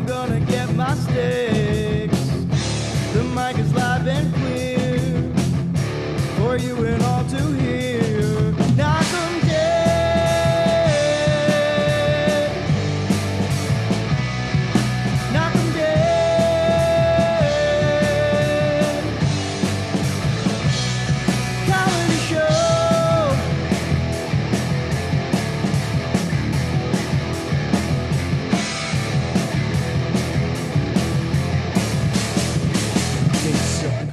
gonna get my sticks. The mic is live and clear for you and all to hear. Knockem dead. Knockem dead. Comedy show. They suck.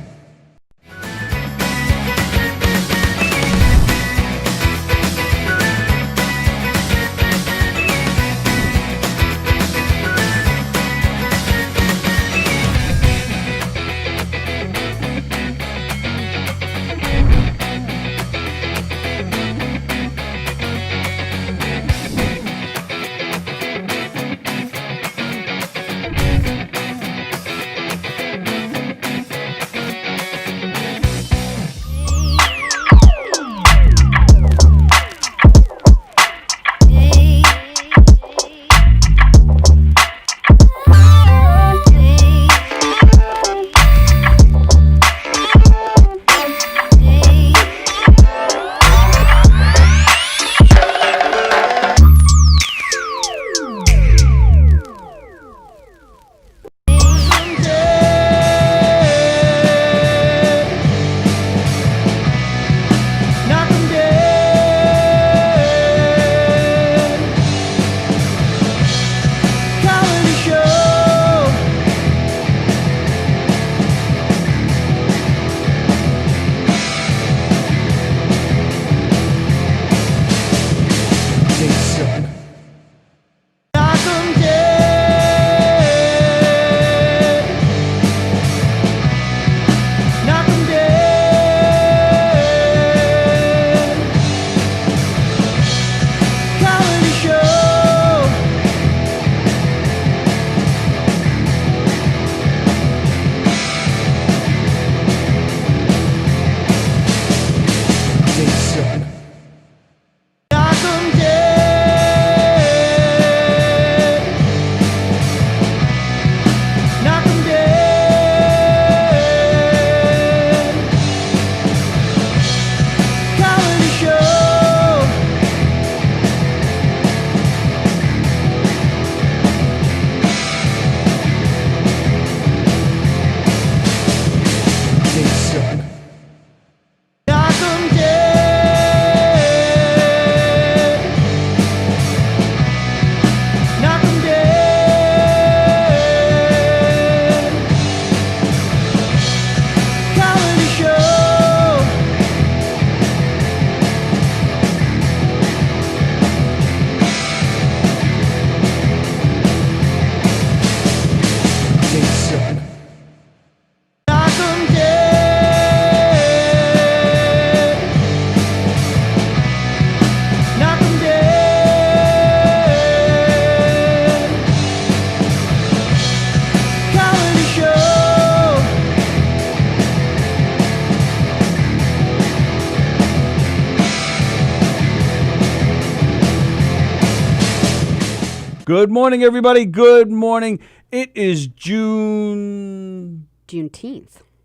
Good morning, everybody. Good morning. It is Juneteenth.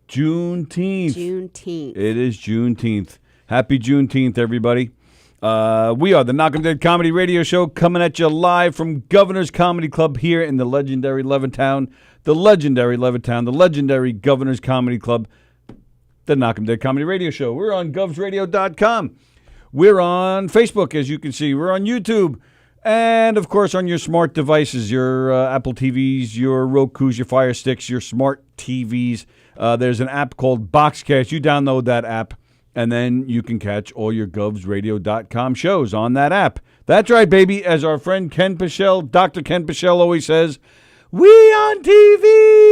Juneteenth. It is Juneteenth. Happy Juneteenth, everybody. We are the Knockem Dead Comedy Radio Show coming at you live from Governor's Comedy Club here in the legendary Levittown. The legendary Governor's Comedy Club, the Knockem Dead Comedy Radio Show. We're on govsradio.com. We're on Facebook, as you can see. We're on YouTube. And, of course, on your smart devices, your Apple TVs, your Rokus, your Fire Sticks, your smart TVs. There's an app called Boxcast. You download that app, and then you can catch all your govsradio.com shows on that app. That's right, baby. As our friend Ken Pichelle, Dr. Ken Pichelle always says, we on TV!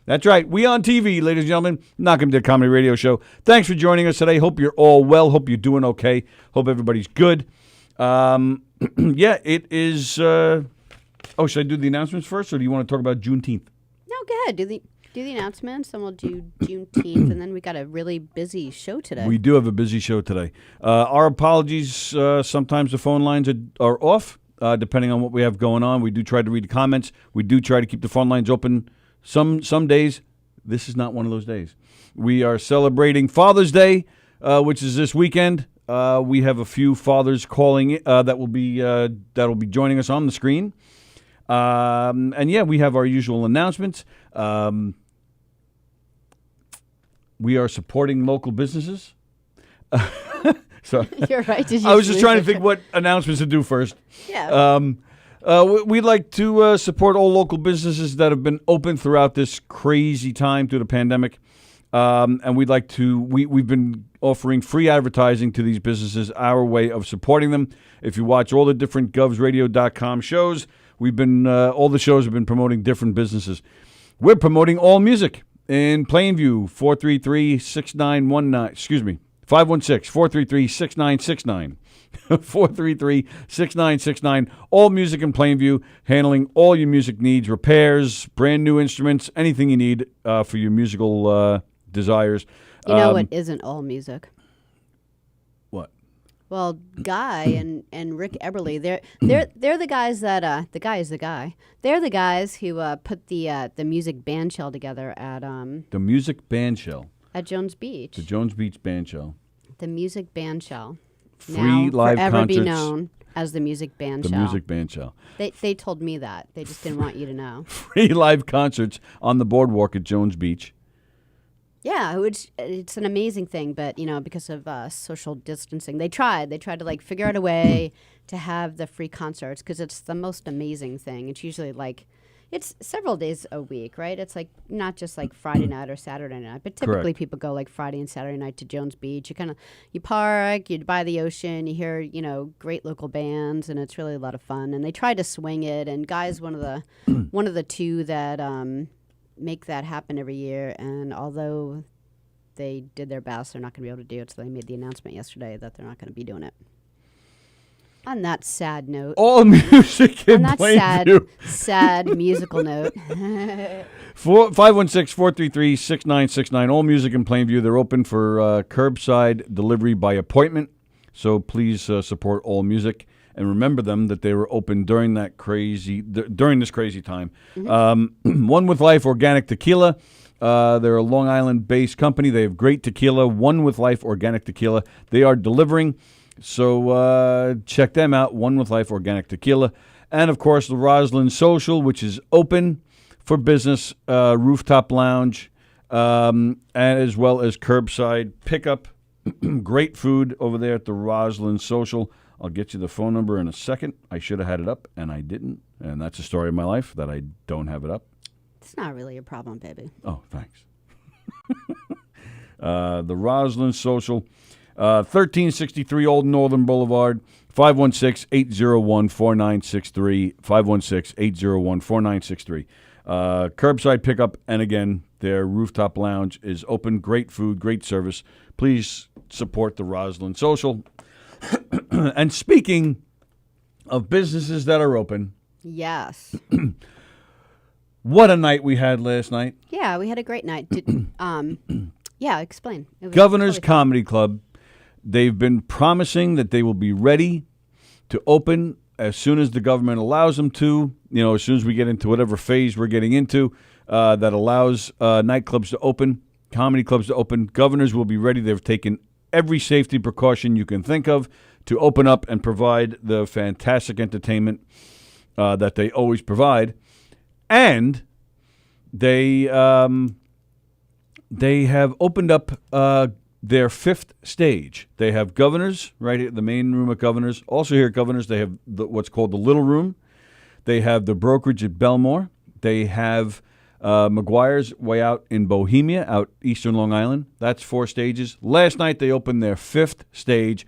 That's right. We on TV, ladies and gentlemen. Knockem Dead Comedy Radio Show. Thanks for joining us today. Hope you're all well. Hope you're doing okay. Hope everybody's good. Yeah, it is. Should I do the announcements first, or do you want to talk about Juneteenth? No, go ahead. Do the announcements, and we'll do Juneteenth, and then we got a really busy show today. We do have a busy show today. Our apologies. Sometimes the phone lines are off. depending on what we have going on. We do try to read the comments. We do try to keep the phone lines open. Some days, this is not one of those days. We are celebrating Father's Day, which is this weekend. We have a few fathers calling that will be joining us on the screen. And yeah, we have our usual announcements. We are supporting local businesses. So You're right. Did you I was just trying to lose think it? what announcements to do first. Yeah. We'd like to support all local businesses that have been open throughout this crazy time through the pandemic. And we'd like to, we've been offering free advertising to these businesses, our way of supporting them. If you watch all the different govsradio.com shows, we've been, all the shows have been promoting different businesses. We're promoting All Music in Plainview, 516-433-6969. 433-6969. All Music in Plainview, handling all your music needs, repairs, brand new instruments, anything you need for your musical desires. You know what isn't all music? What? Well, Guy and Rick Eberly, they're the guys that the guy is the guy. They're the guys who put the music band shell together at The Music Band Shell. at Jones Beach. The Jones Beach Band Shell. The music band shell. Free now live forever concerts. be known as the music band The shell. Music Band Shell. They told me that. They just didn't want you to know. Free live concerts on the boardwalk at Jones Beach. Yeah, it's an amazing thing, but because of social distancing, they tried to like figure out a way to have the free concerts because it's the most amazing thing. It's usually like it's several days a week, right? It's like not just like Friday night or Saturday night, but typically Correct. people go like Friday and Saturday night to Jones Beach. You park, you by the ocean, you hear great local bands, and it's really a lot of fun. And they tried to swing it, and Guy's one of the two that make that happen every year. And although they did their best, they're not going to be able to do it. So they made the announcement yesterday that they're not going to be doing it. On that sad note. All Music in On that Plainview. sad musical note. 516-433-6969. All Music in Plainview. They're open for curbside delivery by appointment. So please support All Music. And remember them that they were open during this crazy time. Mm-hmm. One with Life Organic Tequila. They're a Long Island-based company. They have great tequila. One with Life Organic Tequila. They are delivering. So check them out. One with Life Organic Tequila. And, of course, the Roslyn Social, which is open for business, rooftop lounge, and as well as curbside pickup. Great food over there at the Roslyn Social. I'll get you the phone number in a second. I should have had it up, and I didn't. And that's a story of my life that I don't have it up. It's not really a problem, baby. Oh, thanks. The Roslyn Social, 1363 Old Northern Boulevard, 516-801-4963, 516-801-4963. Curbside pickup, and again, their rooftop lounge is open. Great food, great service. Please support the Roslyn Social. And speaking of businesses that are open, Yes. what a night we had last night. Yeah, we had a great night. Yeah, explain. It was Governor's totally Comedy Club, they've been promising that they will be ready to open as soon as the government allows them to, as soon as we get into whatever phase we're getting into that allows nightclubs to open, comedy clubs to open. Governors will be ready. They've taken every safety precaution you can think of to open up and provide the fantastic entertainment that they always provide. And they have opened up their fifth stage. They have Governors right here, the main room at Governors. Also here at Governors, they have what's called the Little Room. They have the Brokerage at Belmore. They have McGuire's way out in Bohemia, out eastern Long Island. That's 4 stages. Last night they opened their 5th stage.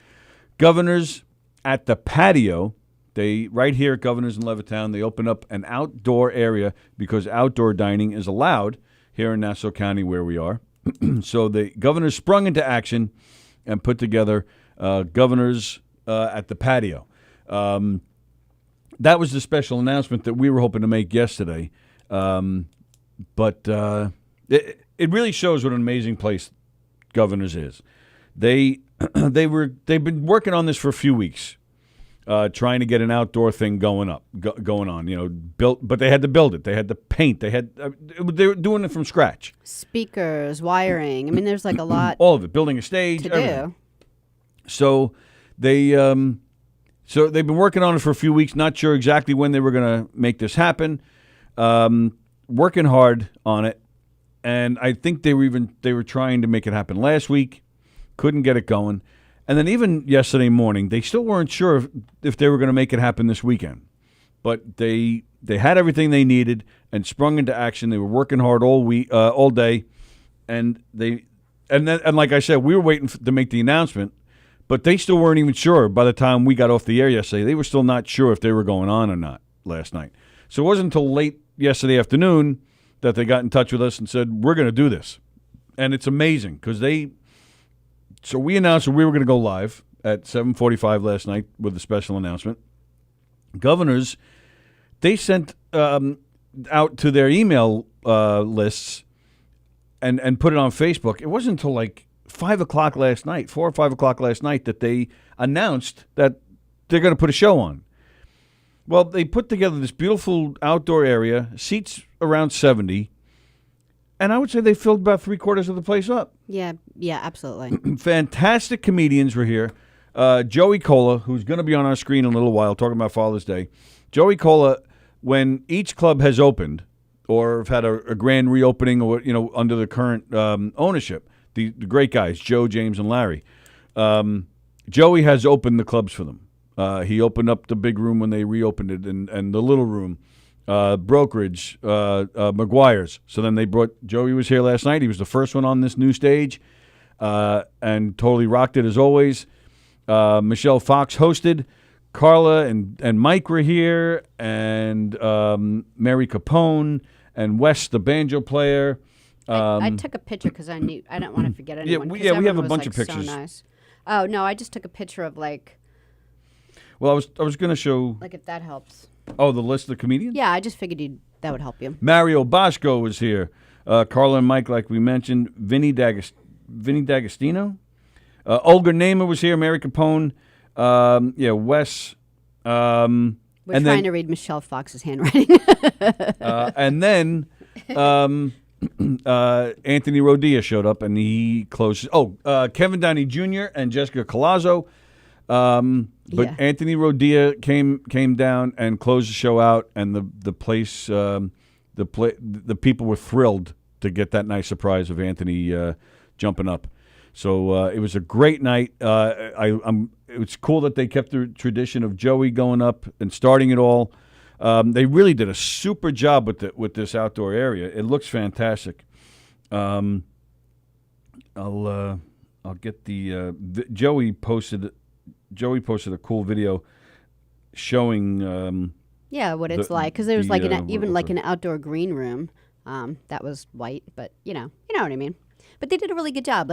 Governors at the Patio. They right here at Governors in Levittown, they open up an outdoor area because outdoor dining is allowed here in Nassau County where we are. So the Governors sprung into action and put together Governors at the Patio. That was the special announcement that we were hoping to make yesterday. But it really shows what an amazing place Governors is. They've been working on this for a few weeks. trying to get an outdoor thing going on. Built, but they had to build it. They had to paint. They were doing it from scratch. Speakers, wiring. I mean, there's like a lot. All of it. Building a stage. To everything. do. So they've been working on it for a few weeks. Not sure exactly when they were going to make this happen. Working hard on it, and I think they were trying to make it happen last week. Couldn't get it going. And then even yesterday morning, they still weren't sure if they were going to make it happen this weekend. But they had everything they needed and sprung into action. They were working hard all day, and like I said, we were waiting to make the announcement, but they still weren't even sure. By the time we got off the air yesterday, they were still not sure if they were going on or not last night. So it wasn't until late yesterday afternoon that they got in touch with us and said, we're going to do this. And it's amazing because So we announced that we were going to go live at 7:45 last night with a special announcement. Governors, they sent out to their email lists and put it on Facebook. It wasn't until like 5 o'clock last night, 4 or 5 o'clock last night, that they announced that they're going to put a show on. Well, they put together this beautiful outdoor area, seats around 70, and I would say they filled about 3/4 of the place up. Yeah, absolutely. Fantastic comedians were here. Joey Cola, who's going to be on our screen in a little while, talking about Father's Day. Joey Cola, when each club has opened or have had a grand reopening, or under the current ownership, the great guys, Joe, James, and Larry, Joey has opened the clubs for them. He opened up the big room when they reopened it, and the little room. Brokerage, McGuire's. So then they brought, Joey was here last night. He was the first one on this new stage and totally rocked it as always. Michelle Fox hosted. Carla and Mike were here, and Mary Capone and Wes, the banjo player. I took a picture because I didn't want to forget anyone. We have a bunch of pictures. So nice. Oh, no, I just took a picture of Well, I was going to show. If that helps. Oh, the list of the comedians? Yeah, I just figured that would help you. Mario Bosco was here. Carla and Mike, like we mentioned. Vinny D'Agostino. Olga Naaman was here. Mary Capone. Wes. We're trying to read Michelle Fox's handwriting. And then Anthony Rodia showed up, and he closed. Kevin Downey Jr. and Jessica Colazzo. But Anthony Rodia came down and closed the show out, and the place, the people were thrilled to get that nice surprise of Anthony jumping up. So it was a great night. It's cool that they kept the tradition of Joey going up and starting it all. They really did a super job with this outdoor area. It looks fantastic. I'll get Joey posted a cool video showing what it's like, because there was an outdoor green room that was white, but you know what I mean. But they did a really good job.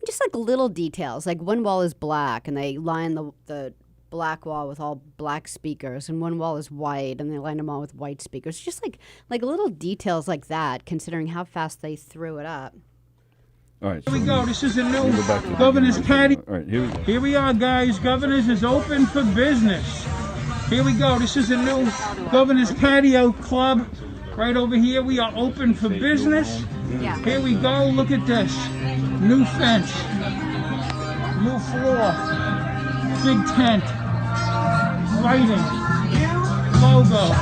Just little details. Like one wall is black, and they line the black wall with all black speakers, and one wall is white, and they line them all with white speakers. Just like little details like that, considering how fast they threw it up. All right. Here we go. This is a new Governor's Patio. All right, here we go. Here we are, guys. Governor's is open for business. Here we go. This is a new Governor's Patio Club. Right over here, we are open for business. Yeah. Here we go. Look at this. New fence. New floor. Big tent. Lighting. Logo.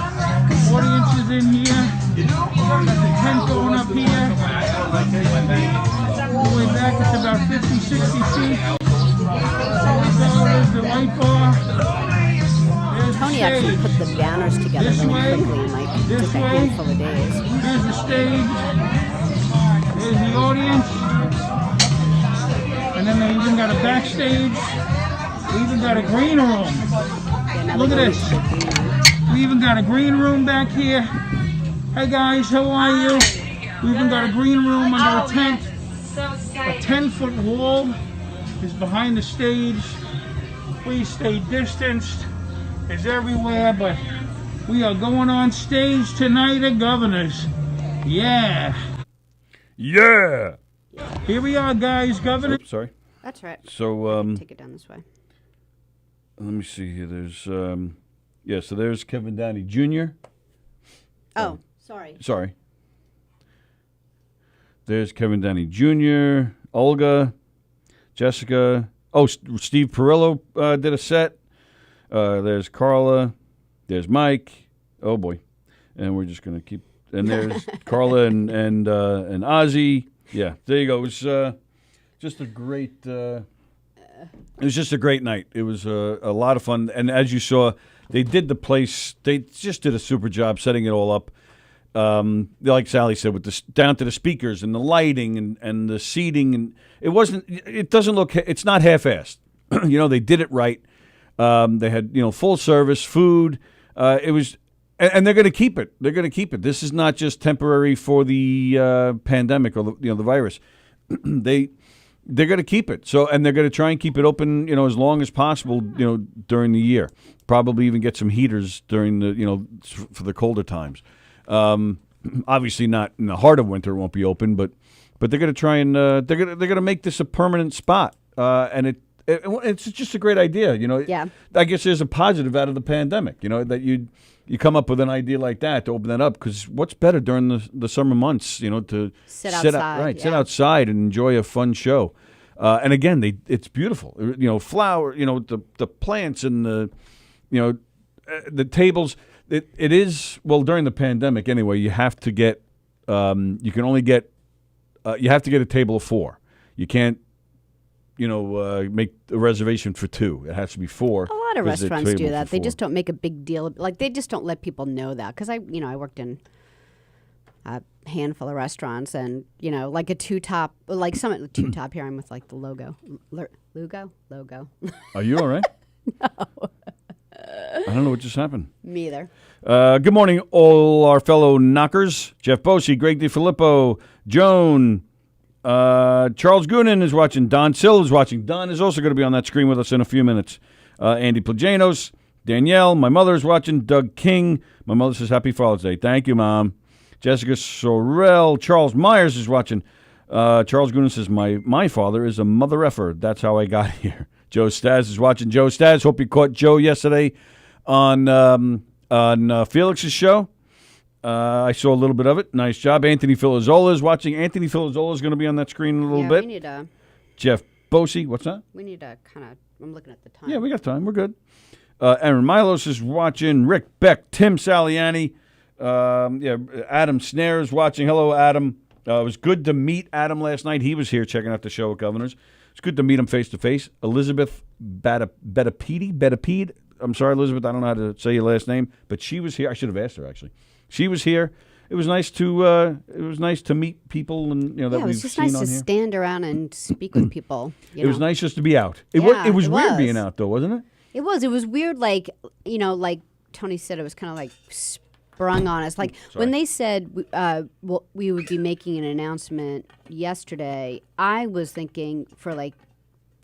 Audiences in here. Got the tent going up here. All the way back, it's about 50, 60 feet. There's the light bar. There's Tony the actually stage. put the banners together This really way, quickly in this just a way. handful of days. Here's the stage. There's the audience. And then they even got a backstage. We even got a green room. Yeah, now Look they're at going this. to the green room. We even got a green room back here. Hey guys, how are you? We even got a green room under a tent. A 10-foot wall is behind the stage. Please stay distanced. It's everywhere, but we are going on stage tonight at Governor's. Yeah. Yeah. Here we are, guys. Governor. Oops, sorry. That's right. So Take it down this way. let me see here. There's so there's Kevin Downey Jr. Oh, sorry. Sorry. There's Kevin Downey Jr., Olga, Jessica. Oh, Steve Perillo did a set. There's Carla. There's Mike. Oh boy, and we're just gonna keep. And there's Carla and Ozzy. Yeah, there you go. It was just a great. It was just a great night. It was a lot of fun, and as you saw, they did the place. They just did a super job setting it all up. Like Sallie said, with the down to the speakers and the lighting and the seating, and it doesn't look. It's not half-assed. They did it right. They had full service food. It was. And they're going to keep it. They're going to keep it. This is not just temporary for the pandemic or the virus. They're going to keep it. So, and they're going to try and keep it open, as long as possible, during the year. Probably even get some heaters during the, for the colder times. Obviously, not in the heart of winter. It won't be open, but they're going to try and they're going to make this a permanent spot. And it's just a great idea. Yeah. I guess there's a positive out of the pandemic. That you come up with an idea like that to open that up, because what's better during the summer months, to sit outside, sit outside and enjoy a fun show. And again, it's beautiful. Flower, the plants and the tables. It is, well, during the pandemic anyway. You have to get you can only get you have to get a table of 4. You can't make a reservation for 2. It has to be 4. A lot of restaurants do that. They just don't make a big deal. Like, they just don't let people know that. Because I worked in a handful of restaurants, and like a two-top, like some two-top here. I'm with like the logo. Logo. Are you all right? No. I don't know what just happened. Me either. Good morning, all our fellow knockers. Jeff Bosey, Greg DiFilippo, Joan. Charles Goonan is watching. Don Sill is watching. Don is also going to be on that screen with us in a few minutes. Andy Plajanos, Danielle, my mother is watching. Doug King, my mother says Happy Father's Day. Thank you, Mom. Jessica Sorrell, Charles Myers is watching. Charles Goonan says my father is a mother effer. That's how I got here. Joe Staz is watching. Joe Staz, hope you caught Joe yesterday on Felix's show. I saw a little bit of it. Nice job. Anthony Filizzola is watching. Anthony Filizzola is going to be on that screen in a little bit. We need a... Jeff Bosey, what's that? We need a kind of... I'm looking at the time. Yeah, we got time. We're good. Aaron Milos is watching. Rick Beck, Tim Saliani. Adam Snare is watching. Hello, Adam. It was good to meet Adam last night. He was here checking out the show at Governors. It's good to meet him face-to-face. Elizabeth Betapede. I'm sorry, Elizabeth. I don't know how to say your last name, but she was here. I should have asked her, actually. She was here. It was nice to meet people and that we've seen on here. It was just nice to stand around and speak with people. It was nice just to be out. It was weird being out though, wasn't it? It was. It was weird. Like like Tony said, it was kind of like sprung on us. Like when they said we would be making an announcement yesterday, I was thinking for like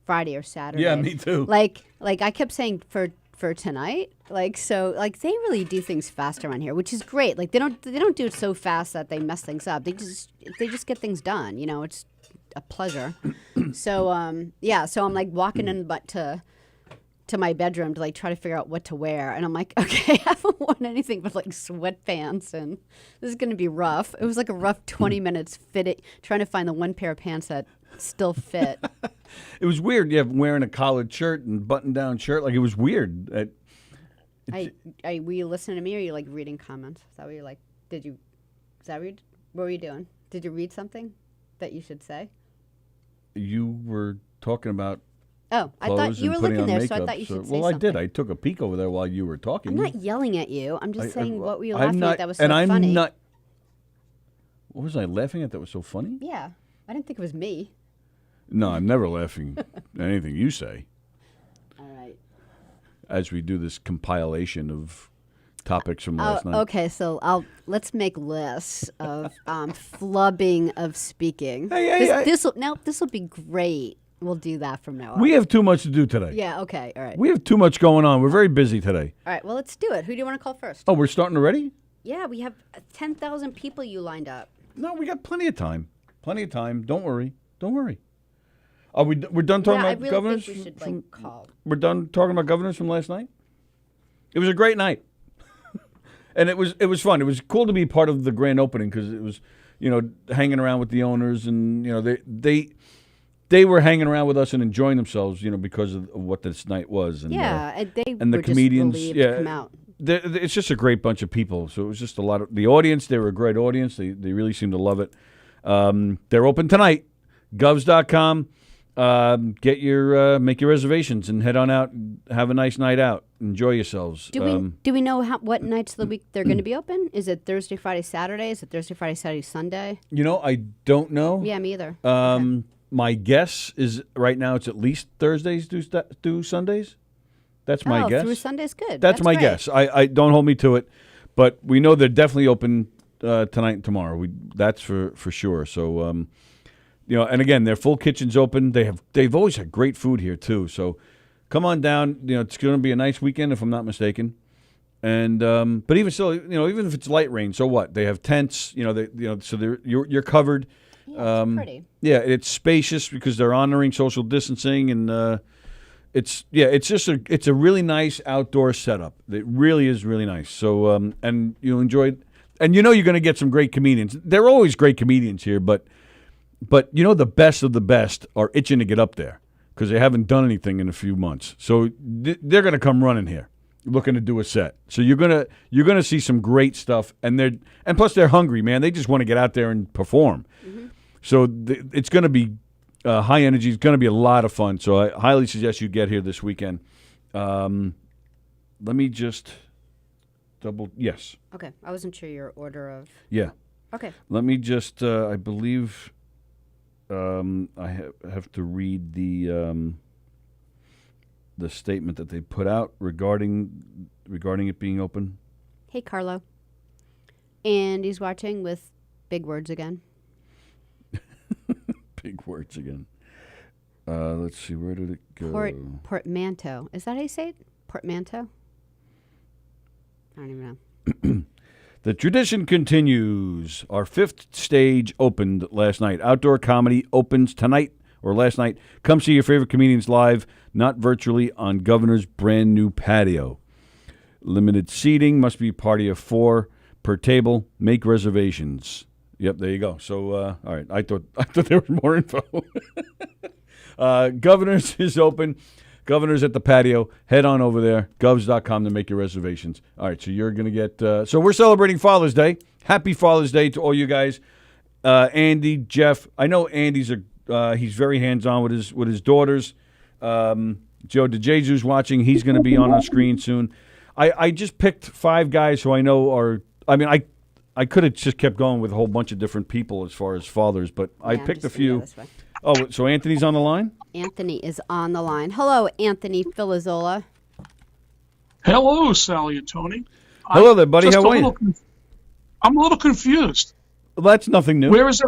Friday or Saturday. Yeah, me too. Like I kept saying for tonight. So they really do things fast around here, which is great. Like they don't do it so fast that they mess things up. They just get things done. It's a pleasure. So so I'm like walking in to my bedroom to like try to figure out what to wear, and I'm like, okay, I haven't worn anything but like sweatpants, and this is going to be rough. It was like a rough 20 minutes trying to find the one pair of pants that still fit. It was weird. Yeah, wearing a collared shirt and button-down shirt, like it was weird. Were you listening to me, or are you like reading comments? Is that what you're like? What were you doing? Did you read something that you should say? You were talking about. Oh, I thought you were looking there, so I thought you should say something. Well, I did. I took a peek over there while you were talking. I'm not yelling at you. I'm just saying, what were you laughing at that was so funny? I'm not. What was I laughing at that was so funny? Yeah, I didn't think it was me. No, I'm never laughing at anything you say. All right. As we do this compilation of topics from last night. Okay, so let's make lists of flubbing of speaking. This will be great. We'll do that from now on. We have too much to do today. Yeah, okay, all right. We have too much going on. We're very busy today. All right, well, let's do it. Who do you want to call first? Oh, we're starting already? Yeah, we have 10,000 people you lined up. No, we got plenty of time. Plenty of time. Don't worry. Are we're done talking I about really governors? think we should call. We're done talking about governors from last night? It was a great night. And it was fun. It was cool to be part of the grand opening because it was, hanging around with the owners and, they were hanging around with us and enjoying themselves, because of what this night was. And, And they and the were comedians, just relieved to come out. It's just a great bunch of people. So it was just a lot of the audience. They were a great audience. They really seemed to love it. They're open tonight. Govs.com. Get your make your reservations and head on out. Have a nice night out. Enjoy yourselves. Do we know what nights of the week they're going to be open? Is it Thursday, Friday, Saturday? Is it Thursday, Friday, Saturday, Sunday? I don't know. Yeah, me either. Okay. My guess is right now it's at least Thursdays through Sundays. That's my guess. Through Sunday's good. That's my great. guess. I don't hold me to it, but we know they're definitely open tonight and tomorrow. That's for sure. So and again, their full kitchen's open. They've always had great food here too. So come on down. It's going to be a nice weekend if I'm not mistaken. And but even still, even if it's light rain, so what? They have tents. So you're covered. Yeah, it's pretty. Yeah, it's spacious because they're honoring social distancing, and it's a really nice outdoor setup. It really is really nice. So and you'll enjoy it, and you're going to get some great comedians. They're always great comedians here, but the best of the best are itching to get up there because they haven't done anything in a few months. So they're going to come running here, looking to do a set. So you're gonna see some great stuff, and plus they're hungry, man. They just want to get out there and perform. Mm-hmm. So it's going to be high energy. It's going to be a lot of fun. So I highly suggest you get here this weekend. Let me just yes. Okay, I wasn't sure your order of. Yeah. Okay. Let me just. I believe. I have to read the statement that they put out regarding it being open. Hey, Carlo. And he's watching with big words again. Big words again. Let's see, where did it go? Portmanteau. Is that how you say it? Portmanteau? I don't even know. The tradition continues. Our fifth stage opened last night. Outdoor comedy opens tonight or last night. Come see your favorite comedians live, not virtually, on Governor's brand new patio. Limited seating, must be a party of 4 per table. Make reservations. Yep, there you go. So, all right, I thought there was more info. Governor's is open. Governor's at the patio. Head on over there, govs.com, to make your reservations. All right, so you're going to get so we're celebrating Father's Day. Happy Father's Day to all you guys. Andy, Jeff. I know Andy's he's very hands-on with his daughters. Joe DeJesu's watching. He's going to be on our screen soon. I just picked 5 guys who I know are – I could have just kept going with a whole bunch of different people as far as fathers, but I picked a few. Oh, so Anthony's on the line? Anthony is on the line. Hello, Anthony Filizzola. Hello, Sallie and Tony. Hello there, buddy. How are you? I'm a little confused. Well, that's nothing new. Where's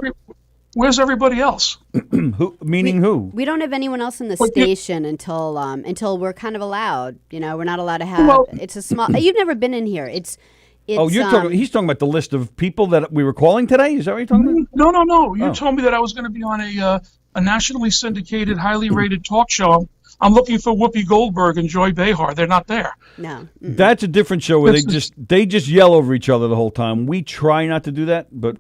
everybody else? Who? Meaning who? We don't have anyone else in the station until we're kind of allowed. We're not allowed to have. It's a small. You've never been in here. It's he's talking about the list of people that we were calling today? Is that what you're talking about? No. You told me that I was going to be on a nationally syndicated, highly rated talk show. I'm looking for Whoopi Goldberg and Joy Behar. They're not there. No. Mm-mm. That's a different show where they just yell over each other the whole time. We try not to do that, but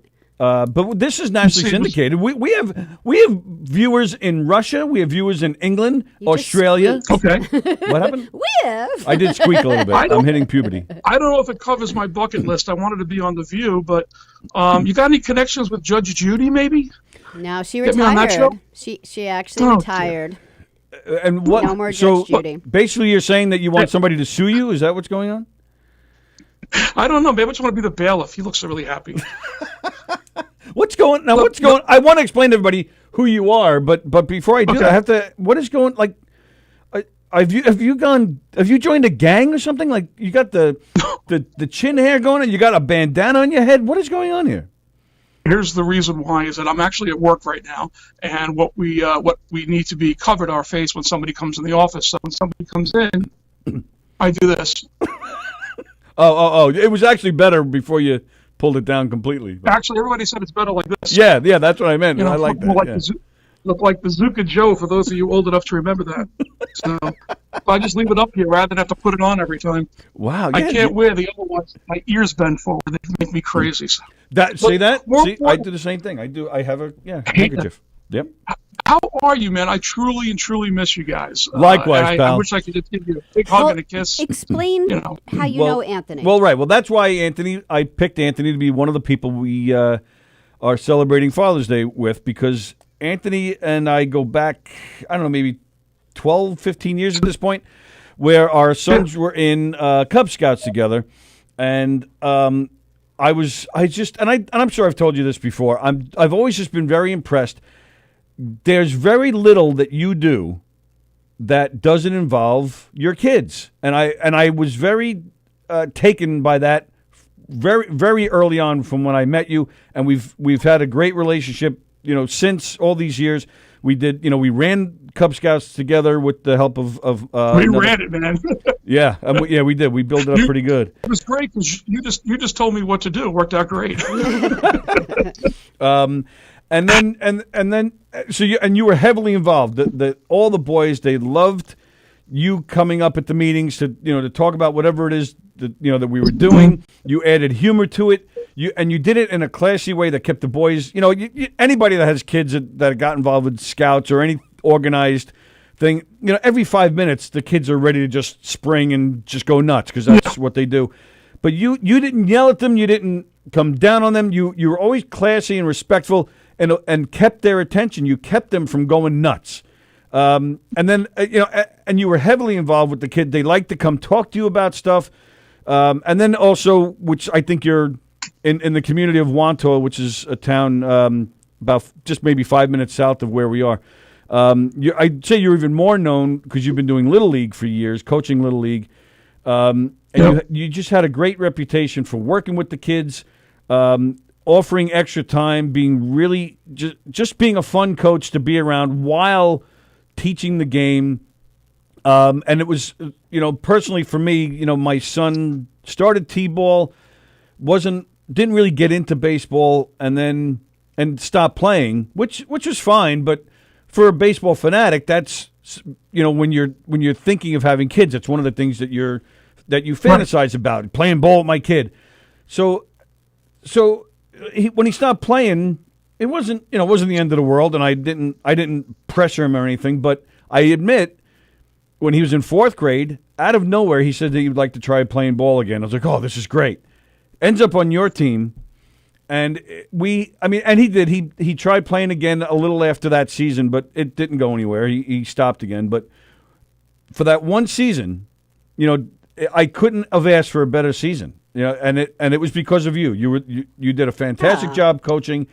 this is nationally syndicated. We have viewers in Russia. We have viewers in England, Australia. Okay. What happened? We have. I did squeak a little bit. I'm hitting puberty. I don't know if it covers my bucket list. I wanted to be on The View, but you got any connections with Judge Judy, maybe? No, she Get me on that retired. show? She actually retired. And what? No more Judge Judy. Basically, you're saying that you want somebody to sue you? Is that what's going on? I don't know. Maybe I just want to be the bailiff. He looks really happy. What's going? I want to explain to everybody who you are, but before I do that, I have to. What is going? Like, have you joined a gang or something? Like, you got the chin hair going, and you got a bandana on your head. What is going on here? Here's the reason why: is that I'm actually at work right now, and what we need to be covered our face when somebody comes in the office. So when somebody comes in, I do this. Oh! It was actually better before you pulled it down completely. Actually, everybody said it's better like this. Yeah, that's what I meant. I like that. Look like Bazooka Joe for those of you old enough to remember that. So I just leave it up here rather than have to put it on every time. Wow. I can't wear the other ones. My ears bend forward. They make me crazy. So. See that? more See, I important- do the same thing. I have a handkerchief. Yep. How are you, man? I truly and truly miss you guys. Likewise, I pal. wish I could just give you a big hug and a kiss. Explain how you know Anthony. Well, right. Well, that's why I picked Anthony to be one of the people we are celebrating Father's Day with, because Anthony and I go back, I don't know, maybe 12, 15 years at this point, where our sons were in Cub Scouts together. And I'm sure I've told you this before. I've always just been very impressed. There's very little that you do that doesn't involve your kids, and I was very taken by that very, very early on from when I met you, and we've had a great relationship, since all these years. We did, we ran Cub Scouts together with the help of we ran it, man. we did. We built it up pretty good. It was great because you just told me what to do. It worked out great. And then, so you were heavily involved. All the boys, they loved you coming up at the meetings to talk about whatever it is that we were doing. You added humor to it. You did it in a classy way that kept the boys. Anybody that has kids that got involved with scouts or any organized thing, every 5 minutes the kids are ready to just spring and just go nuts because that's what they do. But you didn't yell at them. You didn't come down on them. You were always classy and respectful. And kept their attention. You kept them from going nuts. And then, and you were heavily involved with the kid. They like to come talk to you about stuff. And then also, which I think you're in the community of Wanto, which is a town about just maybe 5 minutes south of where we are. I'd say you're even more known because you've been doing Little League for years, coaching Little League. And you just had a great reputation for working with the kids, offering extra time, being really just being a fun coach to be around while teaching the game. And it was, personally for me, my son started T-ball, didn't really get into baseball, and stopped playing, which was fine. But for a baseball fanatic, that's, when you're thinking of having kids, it's one of the things that you fantasize about, playing ball with my kid. So when he stopped playing, it wasn't the end of the world, and I didn't pressure him or anything. But I admit, when he was in fourth grade, out of nowhere, he said that he would like to try playing ball again. I was like, oh, this is great. Ends up on your team, and he did. He tried playing again a little after that season, but it didn't go anywhere. He stopped again. But for that one season, I couldn't have asked for a better season. And it was because of you. You did a fantastic job coaching.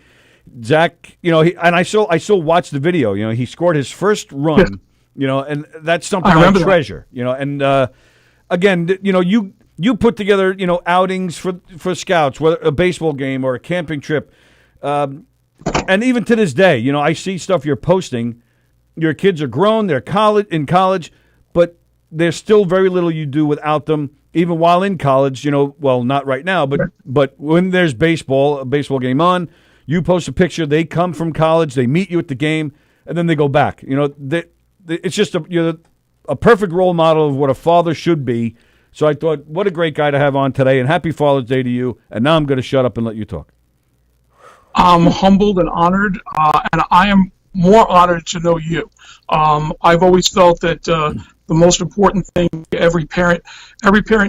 Zach, I still watched the video. He scored his first run. And that's something I treasure. And again, you put together outings for scouts, whether a baseball game or a camping trip, and even to this day, I see stuff you're posting. Your kids are grown; they're in college, but there's still very little you do without them. Even while in college, well, not right now, but when there's a baseball game on, you post a picture. They come from college, they meet you at the game, and then they go back. It's just you're a perfect role model of what a father should be. So I thought, what a great guy to have on today, and happy Father's Day to you. And now I'm going to shut up and let you talk. I'm humbled and honored, and I am more honored to know you. I've always felt that the most important thing every parent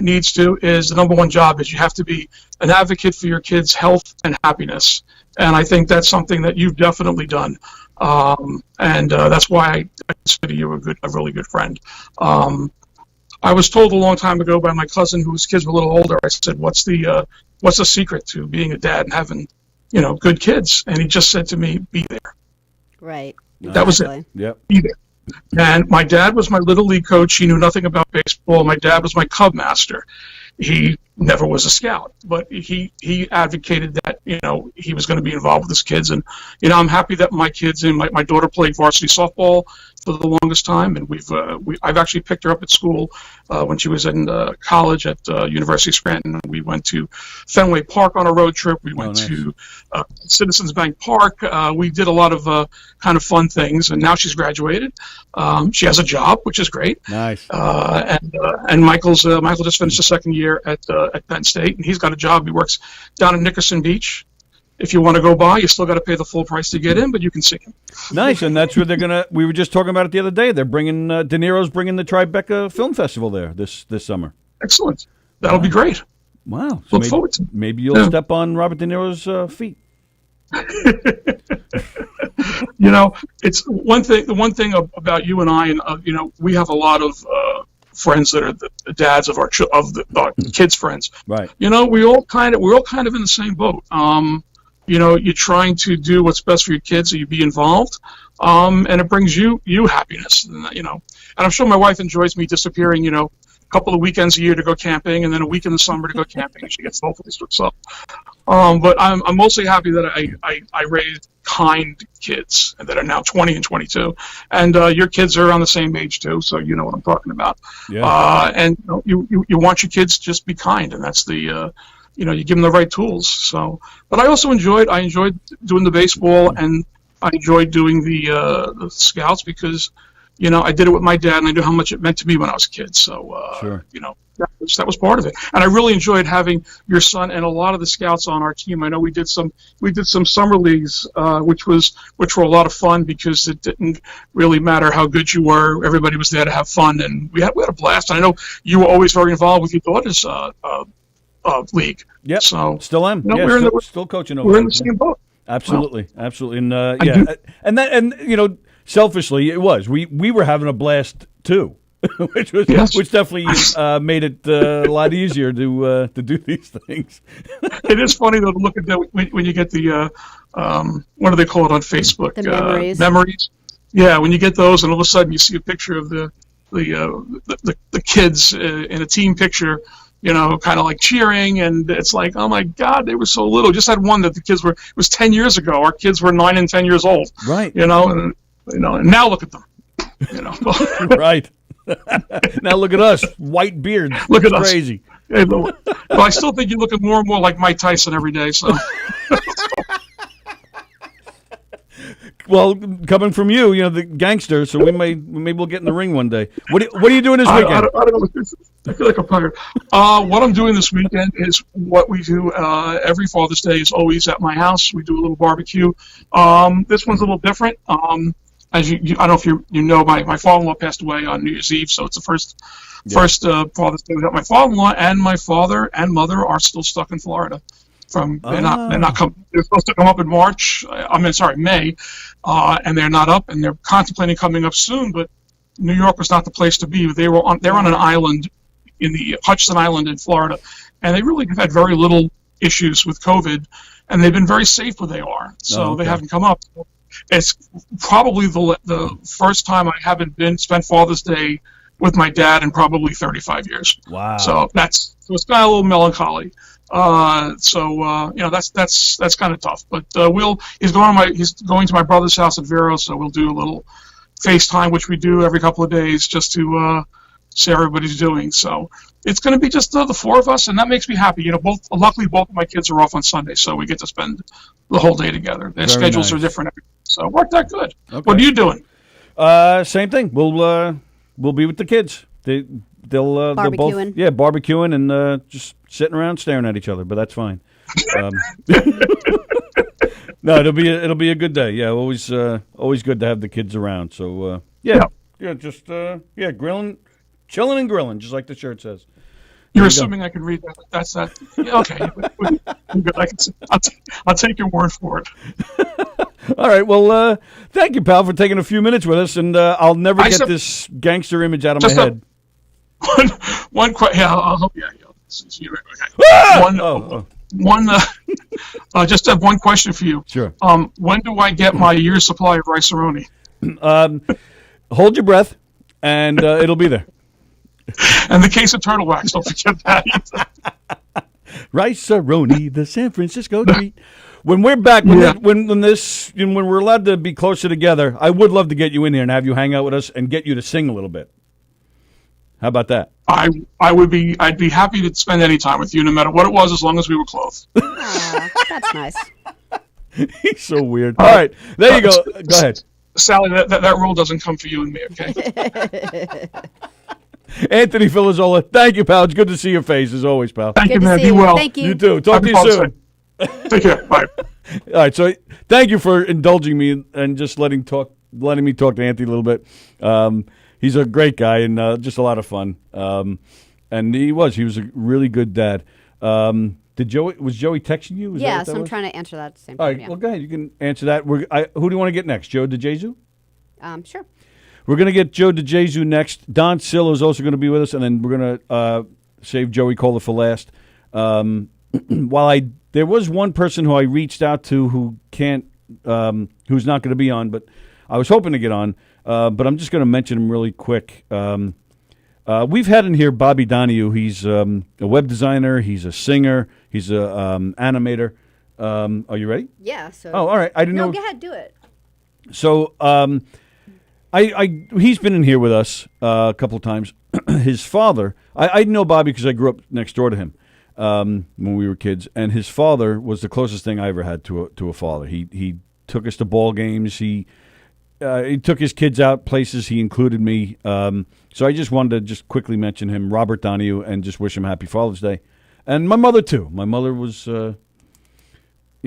needs to is the number one job is you have to be an advocate for your kids' health and happiness. And I think that's something that you've definitely done. And that's why I consider you a really good friend. I was told a long time ago by my cousin whose kids were a little older, I said, what's the secret to being a dad and having, good kids? And he just said to me, be there. Right. That was it. Yep. Be there. And my dad was my Little League coach. He knew nothing about baseball. My dad was my Cub master. He never was a scout, but he advocated that, he was going to be involved with his kids. And, I'm happy that my kids and my daughter played varsity softball for the longest time, and I've actually picked her up at school when she was in college at University of Scranton. We went to Fenway Park on a road trip. We went to Citizens Bank Park. We did a lot of kind of fun things, and now she's graduated. She has a job, which is great. Nice. And Michael just finished the second year at Penn State, and he's got a job. He works down in Nickerson Beach. If you want to go by, you still got to pay the full price to get in, but you can see him. Nice, and that's where they're gonna. We were just talking about it the other day. They're bringing De Niro's bringing the Tribeca Film Festival there this summer. Excellent. That'll be great. Wow. Look forward to it. Maybe you'll step on Robert De Niro's feet. It's one thing. The one thing about you and I, and we have a lot of friends that are the dads of our kids' friends. Right. We're all kind of in the same boat. You're trying to do what's best for your kids, so you be involved, and it brings you happiness. And I'm sure my wife enjoys me disappearing. A couple of weekends a year to go camping, and then a week in the summer to go camping. And she gets hopefully strips up. But I'm mostly happy that I raised kind kids that are now 20 and 22, and your kids are around the same age too, so you know what I'm talking about. Yeah. And you want your kids to just be kind, and that's the you give them the right tools. So, but I also enjoyed doing the baseball, and I enjoyed doing the scouts because I did it with my dad, and I knew how much it meant to me when I was a kid. So sure. That was part of it, and I really enjoyed having your son and a lot of the scouts on our team. I know we did some summer leagues, which were a lot of fun because it didn't really matter how good you were. Everybody was there to have fun, and we had a blast. And I know you were always very involved with your daughter's league. Yep. So still am. Still coaching over. We're in the same boat. Absolutely, absolutely, and selfishly, it was. We were having a blast too. which definitely made it a lot easier to do these things. It is funny though to look at that when you get the what do they call it on Facebook? The memories. Memories. Yeah, when you get those, and all of a sudden you see a picture of the kids in a team picture, kind of like cheering, and it's like, oh my God, they were so little. Just had one that the kids were. It was 10 years ago. Our kids were 9 and 10 years old. Right. And now look at them. Right. Now look at us, white beards. Look at us. Crazy. Hey, but I still think you're looking more and more like Mike Tyson every day. So, well, coming from you, the gangster. So maybe we'll get in the ring one day. What are you doing this weekend? I don't know. I feel like I'm tired. What I'm doing this weekend is what we do every Father's Day. Is always at my house. We do a little barbecue. This one's a little different. As I don't know if you know, my father-in-law passed away on New Year's Eve, so it's the first Father's Day without my father-in-law, and my father and mother are still stuck in Florida. They're supposed to come up in May, and they're not up, and they're contemplating coming up soon, but New York was not the place to be. They're on an island in the Hudson Island in Florida, and they really have had very little issues with COVID, and they've been very safe where they are, so they haven't come up. It's probably the first time I haven't spent Father's Day with my dad in probably 35 years. Wow! So it's got a little melancholy. That's kind of tough. But he's going to my brother's house at Vero, so we'll do a little FaceTime, which we do every couple of days, just to see how everybody's doing. So it's going to be just the four of us, and that makes me happy. Luckily both of my kids are off on Sunday, so we get to spend the whole day together. Their schedules are different, so it worked out good. Okay. What are you doing? Same thing. We'll be with the kids. They'll barbecuing. They'll both, barbecuing and just sitting around staring at each other. But that's fine. No, it'll be a good day. Yeah, always good to have the kids around. So just grilling, chilling and grilling, just like the shirt says. You're assuming I can read that. That's that. Yeah, okay. I'll take your word for it. All right. Well, thank you, pal, for taking a few minutes with us, and I'll never get this gangster image out of my head. One question. Yeah, I'll help you. Just have one question for you. Sure. When do I get my year's supply of rice-a-roni? Hold your breath, and it'll be there. And the case of turtle wax. Don't forget that. Rice-a-roni, the San Francisco treat. When we're back, when we're allowed to be closer together, I would love to get you in here and have you hang out with us and get you to sing a little bit. How about that? I'd be happy to spend any time with you, no matter what it was, as long as we were clothed. Aw, that's nice. He's so weird. All right, there you go. Go ahead. Sallie, that rule doesn't come for you and me, okay? Anthony Filizzola, thank you, pal. It's good to see your face, as always, pal. Thank you, Good to man. see Be you. well. Thank you. You too. Talk to Happy you Father's soon. Day. Take care. Bye. All right, so thank you for indulging me and just letting me talk to Anthony a little bit. He's a great guy and just a lot of fun. And he was a really good dad. Was Joey texting you? Yeah, so I'm trying to answer that at the same time. All right, Yeah. well, go ahead. You can answer that. Who do you want to get next? Joe DeJesu? Sure. We're going to get Joe DeJesu next. Don Sillo is also going to be with us, and then we're going to save Joey Cola for last. There was one person who I reached out to who who's not going to be on, but I was hoping to get on. But I'm just going to mention him really quick. We've had in here Bobby Donahue. He's a web designer. He's a singer. He's a animator. Are you ready? Yeah. So. Oh, all right. I didn't know. No, go ahead, do it. So, he's been in here with us a couple of times. His father, I know Bobby because I grew up next door to him when we were kids, and his father was the closest thing I ever had to a father. He took us to ball games. He took his kids out places. He included me. So I just wanted to just quickly mention him, Robert Donahue, and just wish him Happy Father's Day. And my mother too. My mother was,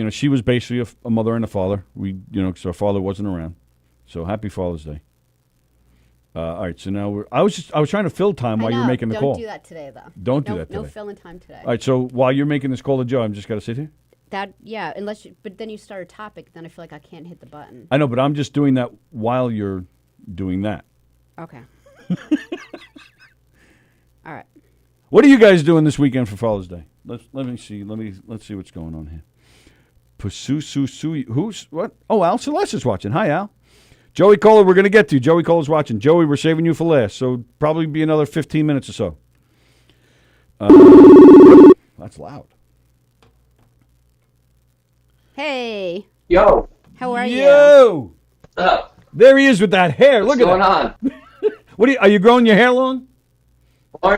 she was basically a mother and a father. Because our father wasn't around. So Happy Father's Day. All right, so now I was trying to fill time while you were making the call. Don't do that today, though. Don't do that today. No filling time today. All right, so while you're making this call to Joe, I'm just got to sit here? But then you start a topic, then I feel like I can't hit the button. I know, but I'm just doing that while you're doing that. Okay. All right. What are you guys doing this weekend for Father's Day? Let me see. Let's see what's going on here. Who's what? Oh, Al Celeste is watching. Hi, Al. Joey Cola, we're going to get to you. Joey Cola's watching. Joey, we're saving you for last, so probably be another 15 minutes or so. That's loud. Hey. Yo. How are you? Yo. What's up? There he is with that hair. What's Look at going that. on? Are you growing your hair long? I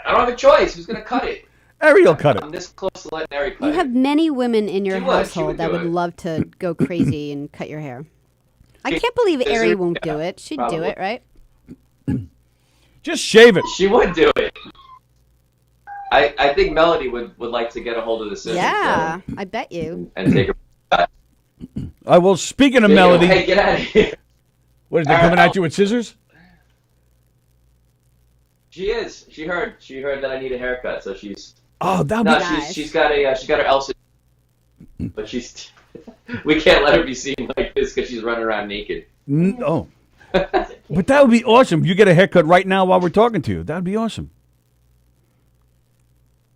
don't have a choice. Who's going to cut it? Ariel cut it. I'm this close to letting Ari cut You it. have many women in your She would household that do would it. love to go crazy and cut your hair. I can't believe Is Ari there- won't yeah, do it. She'd do probably. it, right? Just shave it. She would do it. I think Melody would like to get a hold of the scissors. Yeah, I bet you. And take a Well, speaking of There you go. Melody, Hey, get out of here. what is they coming at you with scissors? She is. She heard that I need a haircut, so she's. Oh, that would No, be Nice. she's got her Elsa, but she's. We can't let her be seen like this because she's running around naked. Oh. But that would be awesome. You get a haircut right now while we're talking to you. That would be awesome.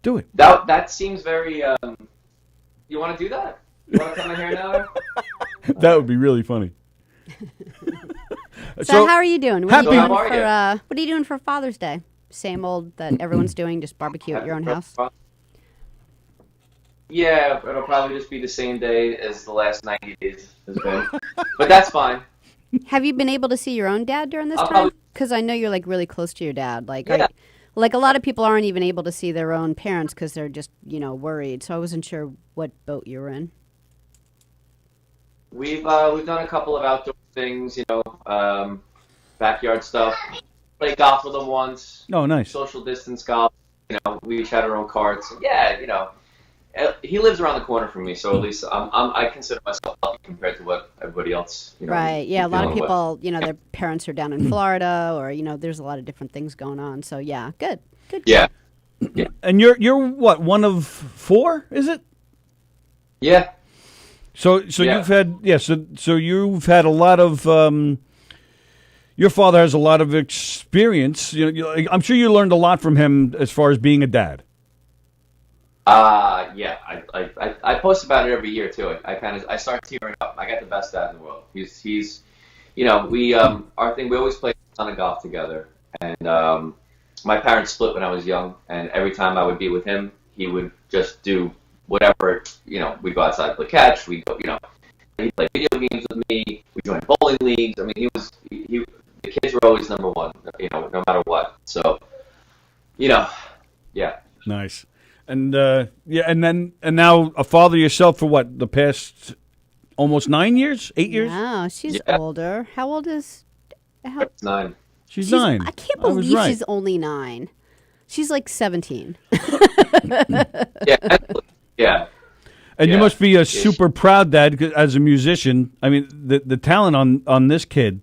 Do it. That seems very. You want to do that? You want to cut my hair now? That would be really funny. So, how are you doing? What are you happy- doing How are for you? what are you doing for Father's Day? Same old that everyone's doing, just barbecue at your own house. Yeah, it'll probably just be the same day as the last 90 days has been. But that's fine. Have you been able to see your own dad during this I'll time? probably- Because I know you're like really close to your dad. Like, Yeah. like a lot of people aren't even able to see their own parents because they're just worried. So I wasn't sure what boat you were in. We've done a couple of outdoor things, backyard stuff. Played golf with him once. Oh, nice. Social distance golf. We each had our own carts. Yeah, he lives around the corner from me, so at least I consider myself lucky compared to what everybody else. Right. Yeah. A lot of dealing with. people, their parents are down in Florida, or there's a lot of different things going on. So yeah, good. Yeah. And you're what, one of four, is it? Yeah. So Yeah. you've had so you've had a lot of your father has a lot of experience. I'm sure you learned a lot from him as far as being a dad. Yeah. I post about it every year too. I start tearing up. I got the best dad in the world. He's we our thing. We always play a ton of golf together, and my parents split when I was young, and every time I would be with him, he would just do whatever, we go outside to play catch. We go, he played video games with me. We joined bowling leagues. I mean, the kids were always number one, no matter what. So, yeah. Nice. And and now a father yourself for what, the past almost 9 years, 8 years? Wow, she's older. How old is? It's 9. She's 9. I can't believe she's only 9. She's like 17. Yeah. And you must be a super proud dad as a musician. I mean, the talent on this kid.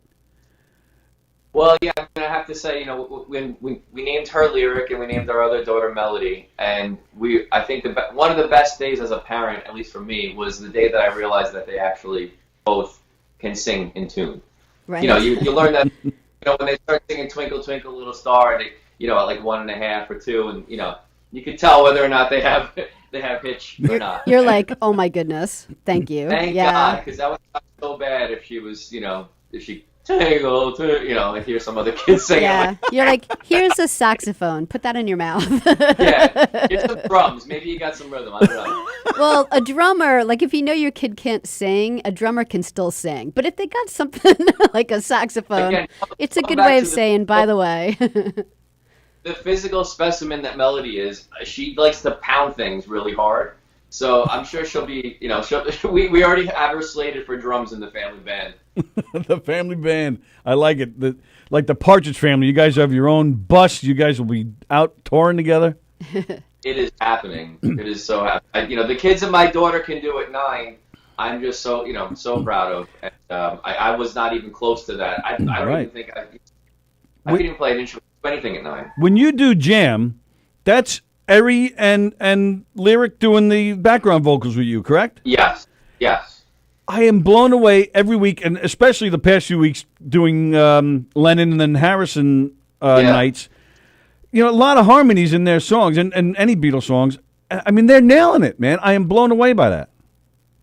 Well, yeah, I'm gonna have to say, when we named her Lyric and we named our other daughter Melody, and I think one of the best days as a parent, at least for me, was the day that I realized that they actually both can sing in tune. Right. You learn that, when they start singing Twinkle Twinkle Little Star, and at like 1.5 or 2, and you can tell whether or not they have pitch or not. You're like, oh my goodness, thank you. Thank God, because that would be so bad if she was, if she tangle, I hear some other kids singing. Yeah, you're like, here's a saxophone, put that in your mouth. Yeah, here's some drums. Maybe you got some rhythm. I don't know. Well, a drummer, like if you know your kid can't sing, a drummer can still sing. But if they got something like a saxophone, Again, it's a good way of saying, by the way. The physical specimen that Melody is, she likes to pound things really hard. So I'm sure she'll be, we already have her slated for drums in the family band. The family band. I like it. Like the Partridge Family. You guys have your own bus. You guys will be out touring together. It is happening. It is so happening. The kids that my daughter can do at 9, I'm just so, so proud of. And, I was not even close to that. I don't even think I could even play an instrument, anything at 9. When you do jam, that's Eri and Lyric doing the background vocals with you, correct? Yes. I am blown away every week, and especially the past few weeks doing Lennon and Harrison nights. A lot of harmonies in their songs, and any Beatles songs. I mean, they're nailing it, man. I am blown away by that.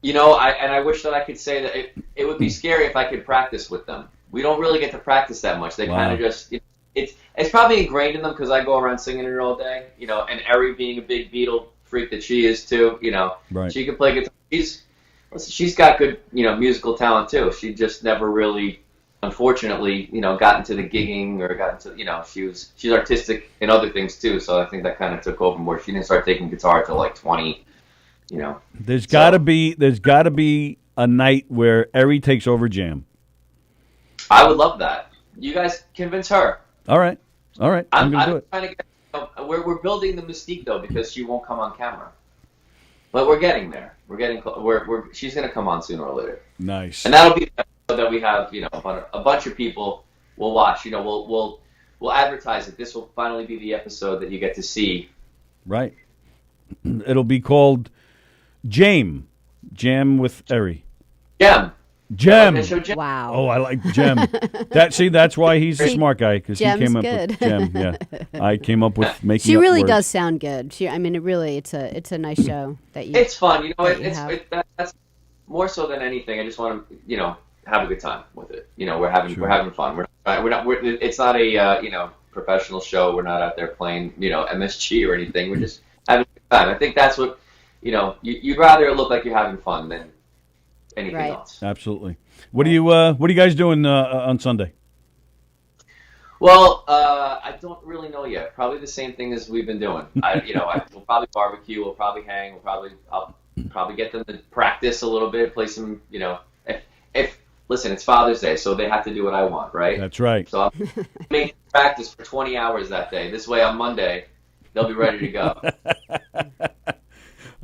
I wish that I could say that it would be scary if I could practice with them. We don't really get to practice that much. They kind of just, it's probably ingrained in them because I go around singing it all day, and Eri being a big Beatle freak that she is too, Right. She can play guitar. She's got good, musical talent too. She just never really, unfortunately, got into the gigging or got into, she's artistic in other things too. So I think that kind of took over more. She didn't start taking guitar till like 20, There's got to be a night where Eri takes over jam. I would love that. You guys convince her. All right. I'm going to do it. Trying to get, we're building the mystique though because she won't come on camera. But we're getting there. We're getting she's going to come on sooner or later. Nice. And that'll be the episode that we have, a bunch of people will watch. We'll advertise it. This will finally be the episode that you get to see. Right. It'll be called Jam with Eri. Gem. Wow. Oh, I like Gem. That's why he's a smart guy, because he came up good. with Gem. Yeah, I came up with making. She up really words. does sound good. it's a nice show that you. It's fun, that's more so than anything. I just want to, have a good time with it. We're having fun. It's not a professional show. We're not out there playing MSG or anything. We're just having a good time. I think that's what you'd rather it look like you're having fun than anything else. Absolutely. What are you guys doing on Sunday? Well, I don't really know yet. Probably the same thing as we've been doing. We'll probably barbecue. We'll probably hang. I'll probably get them to practice a little bit, play some. If listen, it's Father's Day, so they have to do what I want, right? That's right. So I'll make practice for 20 hours that day. This way, on Monday, they'll be ready to go.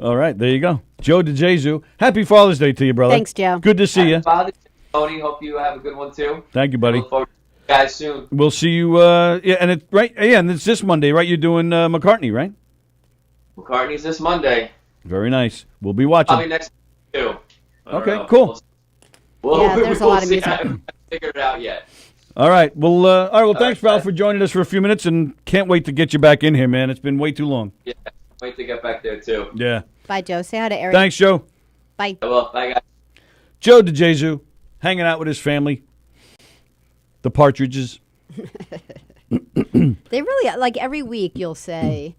All right, there you go. Joe DeJesu, happy Father's Day to you, brother. Thanks, Joe. Good to see you. Father's Day, Tony. Hope you have a good one too. Thank you, buddy. I look forward to you guys soon. We'll see you. And it's right. Yeah, and it's this Monday, right? You're doing McCartney, right? McCartney's this Monday. Very nice. We'll be watching. Probably next week too. Okay, cool. There's a lot of music. I haven't figured it out yet. All right. Well, thanks, Val, for joining us for a few minutes, and can't wait to get you back in here, man. It's been way too long. Yeah, wait to get back there too. Yeah. Bye, Joe. Say hi to Eric. Thanks, Joe. Bye. Well, bye, guys. Joe DeJesu, hanging out with his family, the Partridges. They really, like every week you'll say,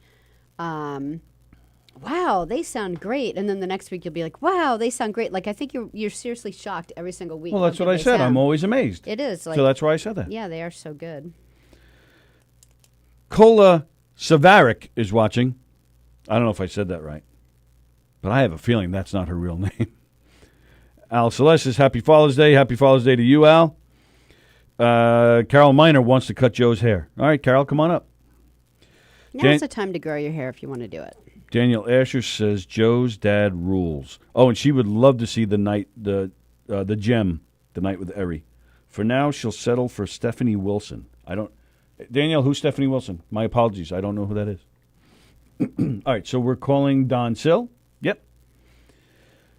wow, they sound great. And then the next week you'll be like, wow, they sound great. Like, I think you're seriously shocked every single week. Well, that's how what good I said. they I'm sound. always amazed. It is. Like, So that's why I said that. yeah, they are so good. Kola Savaric is watching. I don't know if I said that right, but I have a feeling that's not her real name. Al Celeste says, Happy Father's Day. Happy Father's Day to you, Al. Carol Miner wants to cut Joe's hair. All right, Carol, come on up. Now's the time to grow your hair if you want to do it. Daniel Asher says, Joe's dad rules. Oh, and she would love to see the gem, the night with Eri. For now, she'll settle for Stephanie Wilson. Danielle, who's Stephanie Wilson? My apologies. I don't know who that is. All right, so we're calling Don Sill. Yep.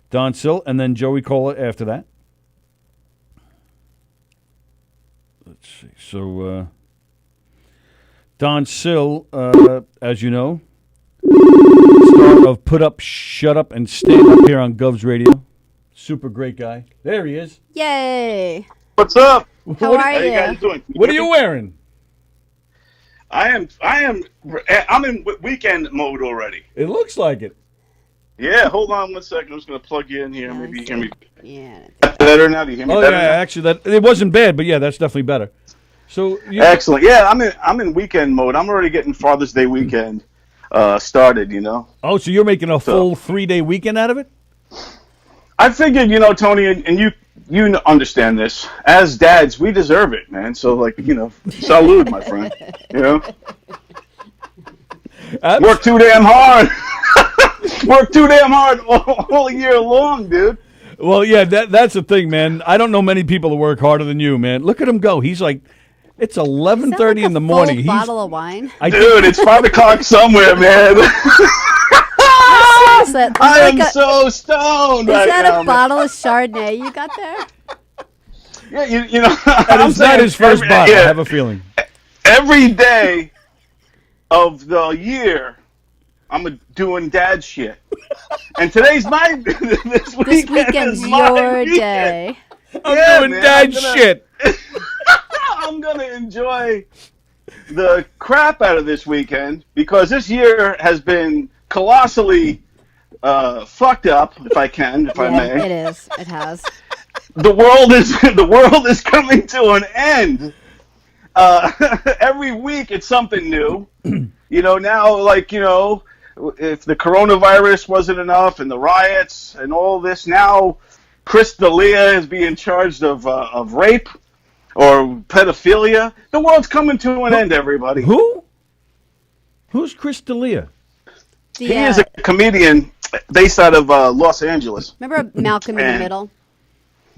Don Sill, and then Joey Cola after that. Let's see. So, Don Sill, as you know, star of Put Up, Shut Up, and Stand Up here on Govs Radio. Super great guy. There he is. Yay! What's up? How are How you you? guys doing? What are you wearing? I'm in weekend mode already. It looks like it. Yeah, hold on 1 second. I'm just gonna plug you in here. Maybe you hear me Yeah. better now. Do you hear me Oh, better yeah, now? actually, it wasn't bad, but yeah, that's definitely better. So Excellent. Yeah, I'm in weekend mode. I'm already getting Father's Day weekend started. You know. Oh, so you're making a full 3-day weekend out of it? I figured, Tony, and you understand this. As dads, we deserve it, man. So, like, salute, my friend. Work too damn hard. Work too damn hard all year long, dude. Well, yeah, that's the thing, man. I don't know many people that work harder than you, man. Look at him go. He's like, it's 11:30 in the morning. Full bottle of wine. Dude, it's 5 o'clock somewhere, man. I am so stoned right now. Is that a bottle of Chardonnay you got there? Yeah, And it's not his first bottle, yeah. I have a feeling. Every day of the year, I'm doing dad shit. And today's this weekend's is my your weekend. day. I'm doing man, dad shit. I'm going to enjoy the crap out of this weekend because this year has been colossally fucked up, if I may. It is. It has. The world is coming to an end. Every week it's something new. Now, if the coronavirus wasn't enough and the riots and all this, now Chris D'Elia is being charged of rape or pedophilia. The world's coming to an end, everybody. Who? Who's Chris D'Elia? He is a comedian based out of Los Angeles. Remember Malcolm in the Middle?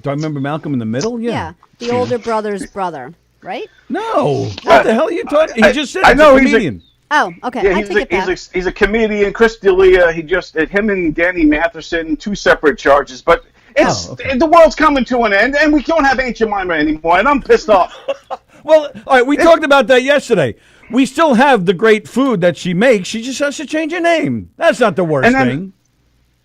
Do I remember Malcolm in the Middle? Yeah. The older brother's brother, right? No. What the hell are you talking? He just said I he's know a he's comedian. Oh, okay. Yeah, I take it back. he's a comedian. Chris D'Elia. Him and Danny Matheson, two separate charges. But the world's coming to an end, and we don't have Aunt Jemima anymore, and I'm pissed off. Well, all right, we talked about that yesterday. We still have the great food that she makes. She just has to change her name. That's not the worst thing.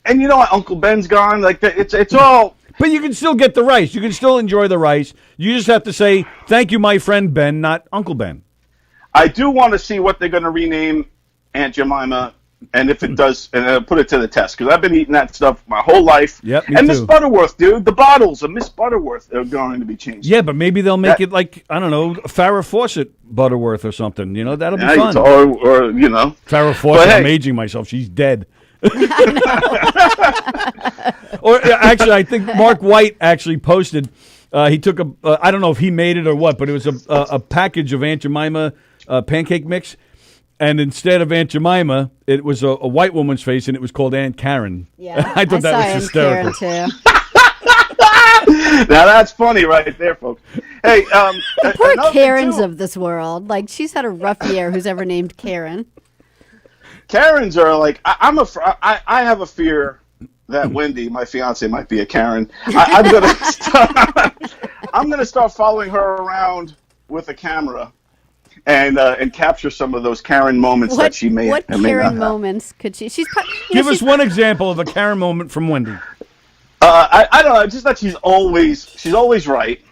And you know what? Uncle Ben's gone. Like it's all. But you can still get the rice. You can still enjoy the rice. You just have to say, thank you, my friend Ben, not Uncle Ben. I do want to see what they're going to rename Aunt Jemima, and if it does, and put it to the test, because I've been eating that stuff my whole life. Yep, me and Miss too. Butterworth, dude, the bottles of Miss Butterworth are going to be changed. Yeah, but maybe they'll make it like, I don't know, Farrah Fawcett Butterworth or something. That'll be fun. Or Farrah Fawcett, hey. I'm aging myself. She's dead. Or actually, I think Mark White actually posted. He took I don't know if he made it or what, but it was a package of Aunt Jemima pancake mix, and instead of Aunt Jemima, it was a white woman's face, and it was called Aunt Karen. Yeah, I thought that was hysterical. Karen too. Now that's funny right there, folks. Hey, The poor Karens of this world. Like, she's had a rough year. Who's ever named Karen? Karens are like I have a fear that Wendy, my fiance, might be a Karen. I'm gonna start following her around with a camera and capture some of those Karen moments that she may. What may not Karen have. moments could she? Give us one example of a Karen moment from Wendy. I don't know. Just that she's always right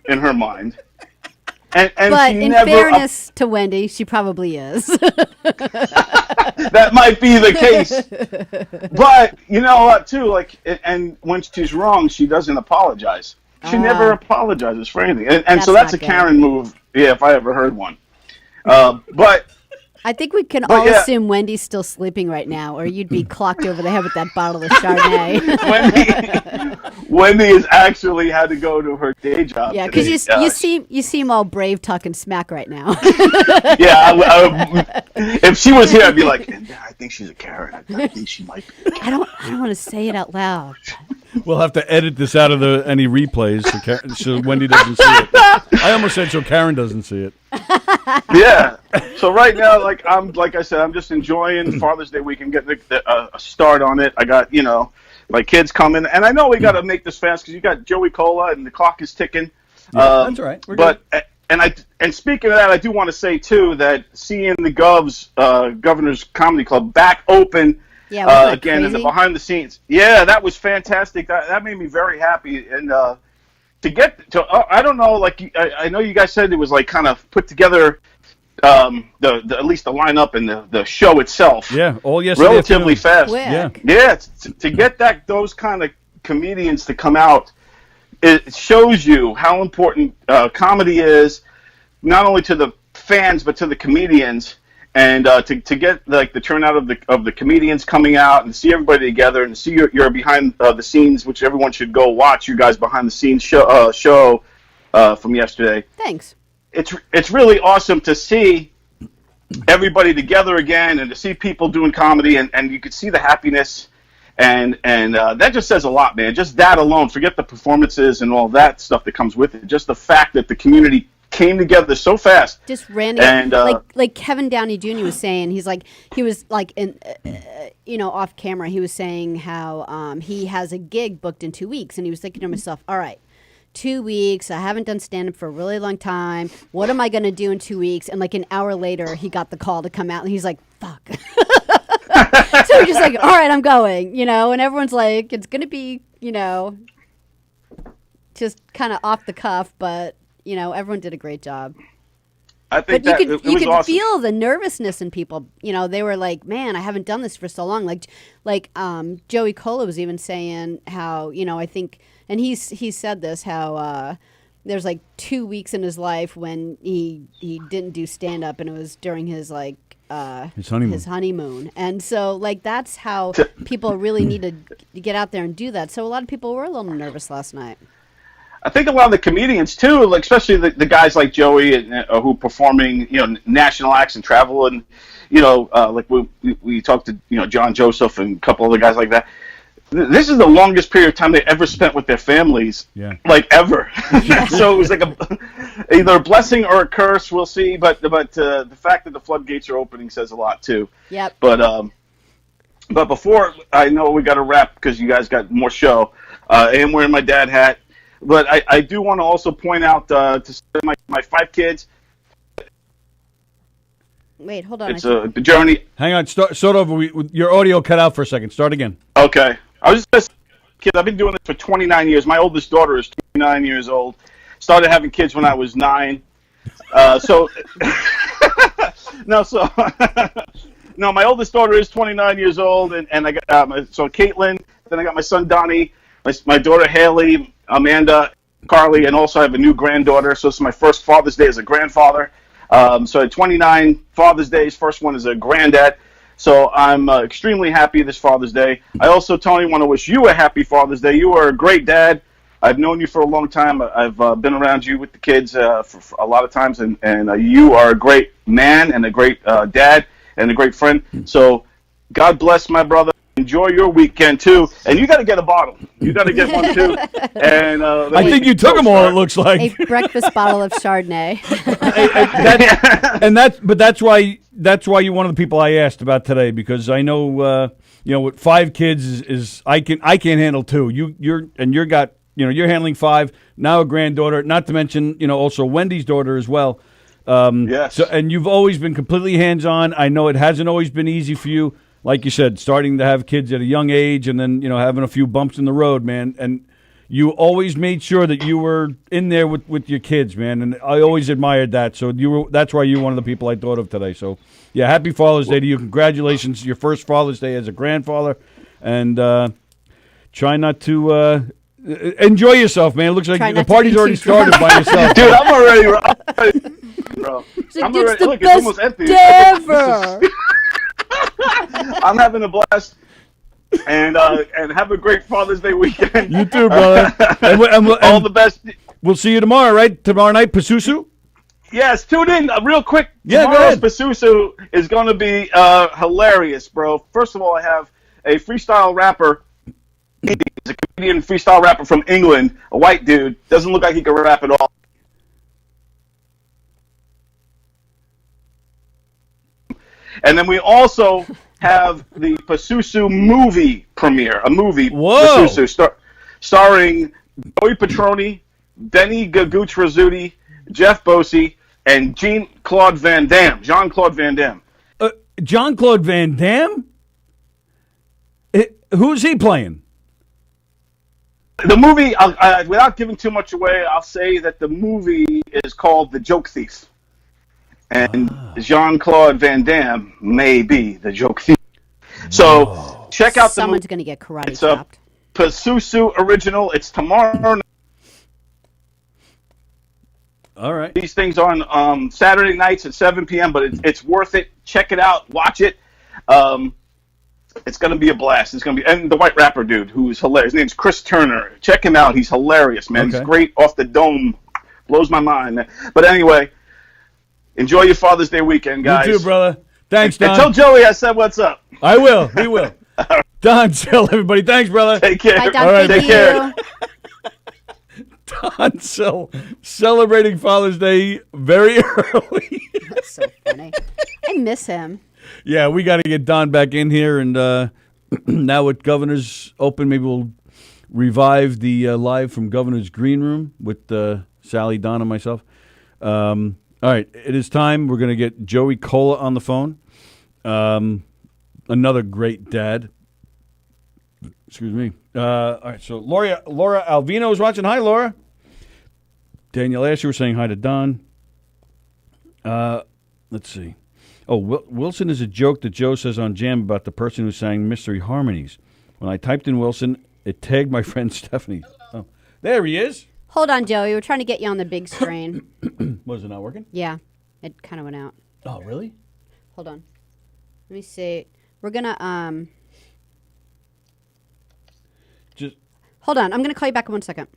in her mind. And but she in never fairness to Wendy, she probably is. that might be the case. But you know what, too? Like, and when she's wrong, she doesn't apologize. She never apologizes for anything, and so that's a Karen move. Yeah, if I ever heard one. But I think we can all assume Wendy's still sleeping right now, or you'd be clocked over the head with that bottle of Chardonnay. Wendy has actually had to go to her day job. Yeah, because you seem all brave talking smack right now. If she was here, I'd be like, I think she's a Karen. I think she might be. I don't want to say it out loud. We'll have to edit this out of any replays so Wendy doesn't see it. I almost said so Karen doesn't see it. Yeah. So right now, like I said, I'm just enjoying Father's Day weekend, getting a start on it. I got, my kids coming, and I know we got to make this fast because you got Joey Cola and the clock is ticking. Yeah, that's all right. We're good. And speaking of that, I do want to say too that seeing the Governor's Comedy Club back open. Yeah, again, in the behind the scenes. Yeah, that was fantastic. That made me very happy. And to get to, I don't know, like I know you guys said it was like kind of put together, the at least the lineup and the show itself. Yeah, all yesterday relatively fast. Quick. Yeah. To get those kind of comedians to come out, it shows you how important comedy is, not only to the fans but to the comedians. And to get like the turnout of the comedians coming out and see everybody together and see your behind the scenes, which everyone should go watch you guys behind the scenes show from yesterday. Thanks. It's really awesome to see everybody together again and to see people doing comedy and you could see the happiness and that just says a lot, man. Just that alone, forget the performances and all that stuff that comes with it. Just the fact that the community came together so fast. Just random, and like Kevin Downey Jr. was saying, he was like in, off camera. He was saying how he has a gig booked in 2 weeks, and he was thinking to himself, "All right, 2 weeks. I haven't done stand up for a really long time. What am I going to do in 2 weeks?" And like an hour later, he got the call to come out, and he's like, "Fuck." So he's just like, "All right, I'm going," and everyone's like, "It's going to be, just kind of off the cuff," but. Everyone did a great job. I think but you could awesome. feel the nervousness in people. They were like, "Man, I haven't done this for so long." Like Joey Cola was even saying how I think, and he said this how there's like 2 weeks in his life when he didn't do stand up, and it was during his like his honeymoon, and so like that's how people really need to get out there and do that. So a lot of people were a little nervous last night. I think a lot of the comedians too, like especially the guys like Joey who performing, national acts and travel, and like we talked to John Joseph and a couple other guys like that. This is the longest period of time they ever spent with their families, like ever. So it was like either a blessing or a curse. We'll see, but the fact that the floodgates are opening says a lot too. Yep. But before I know we got to wrap because you guys got more show. I am wearing my dad hat. But I do want to also point out to my 5 kids. Wait, hold on. It's a journey. Hang on, start over. Your audio cut out for a second. Start again. Okay. I was just kids. I've been doing this for 29 years. My oldest daughter is 29 years old. Started having kids when I was 9. No, my oldest daughter is 29 years old, and I got Caitlin. Then I got my son Donnie, my daughter Haley, Amanda, Carly, and also I have a new granddaughter. So this is my first Father's Day as a grandfather. So I had 29 Father's Days. First one as a granddad. So I'm extremely happy this Father's Day. I also, Tony, want to wish you a happy Father's Day. You are a great dad. I've known you for a long time. I've been around you with the kids for a lot of times, and you are a great man and a great dad and a great friend. So God bless my brother. Enjoy your weekend too, and you got to get a bottle. You got to get one too. And I think you took them all. It looks like a breakfast bottle of Chardonnay. That's why you're one of the people I asked about today, because I know with 5 kids is I can't handle 2. You're handling 5 now, a granddaughter. Not to mention also Wendy's daughter as well. Yes. So, and you've always been completely hands on. I know it hasn't always been easy for you. Like you said, starting to have kids at a young age and then, having a few bumps in the road, man. And you always made sure that you were in there with your kids, man. And I always admired that. So that's why you're one of the people I thought of today. So Yeah, happy Father's Day to you. Congratulations, your first Father's Day as a grandfather, and try not to enjoy yourself, man. It looks like the party's already started by yourself. Dude, I'm already, bro. I'm It's already, the look, it's best almost empty. day ever. I'm having a blast. And have a great Father's Day weekend. You too, brother. All the best. We'll see you tomorrow, right? Tomorrow night, Pasusu? Yes, tune in real quick. Yeah, go Tomorrow's ahead. Pasusu is going to be hilarious, bro. First of all, I have a freestyle rapper. He's a comedian freestyle rapper from England, a white dude. Doesn't look like he can rap at all. And then we also have the Pasusu movie premiere, a movie, Whoa. Pasusu, starring Joey Petroni, Benny Gagucci, Jeff Bosey, and Jean-Claude Van Damme. Jean-Claude Van Damme. Jean-Claude Van Damme? Who's he playing? The movie, without giving too much away, I'll say that the movie is called The Joke Thief. And Jean-Claude Van Damme may be the joke thief. So check out the movie. Someone's going to get karate It's a chopped. Pasusu original. It's tomorrow night. All right. These things on Saturday nights at 7 p.m., but it's worth it. Check it out. Watch it. It's going to be a blast. It's going to be, and the white rapper dude who's hilarious. His name's Chris Turner. Check him out. He's hilarious, man. Okay. He's great off the dome. Blows my mind. But anyway, enjoy your Father's Day weekend, guys. You too, brother. Thanks, Don. And tell Joey I said what's up. I will. He will. Don, tell everybody. Thanks, brother. Take care. Bye, Don. All right, Thank take care. you. Don celebrating Father's Day very early. That's so funny. I miss him. Yeah, we got to get Don back in here, and now with Governor's open, maybe we'll revive the live from Governor's Green Room with Sallie, Don, and myself. All right, it is time. We're going to get Joey Cola on the phone. Another great dad. Excuse me. All right, so Laura Alvino is watching. Hi, Laura. Daniel Asher was saying hi to Don. Let's see. Oh, Wilson is a joke that Joe says on Jam about the person who sang Mystery Harmonies. When I typed in Wilson, it tagged my friend Stephanie. Oh, there he is. Hold on, Joey. We're trying to get you on the big screen. Was it not working? Yeah, it kind of went out. Oh, really? Hold on. Let me see. We're gonna Just hold on. I'm gonna call you back in 1 second.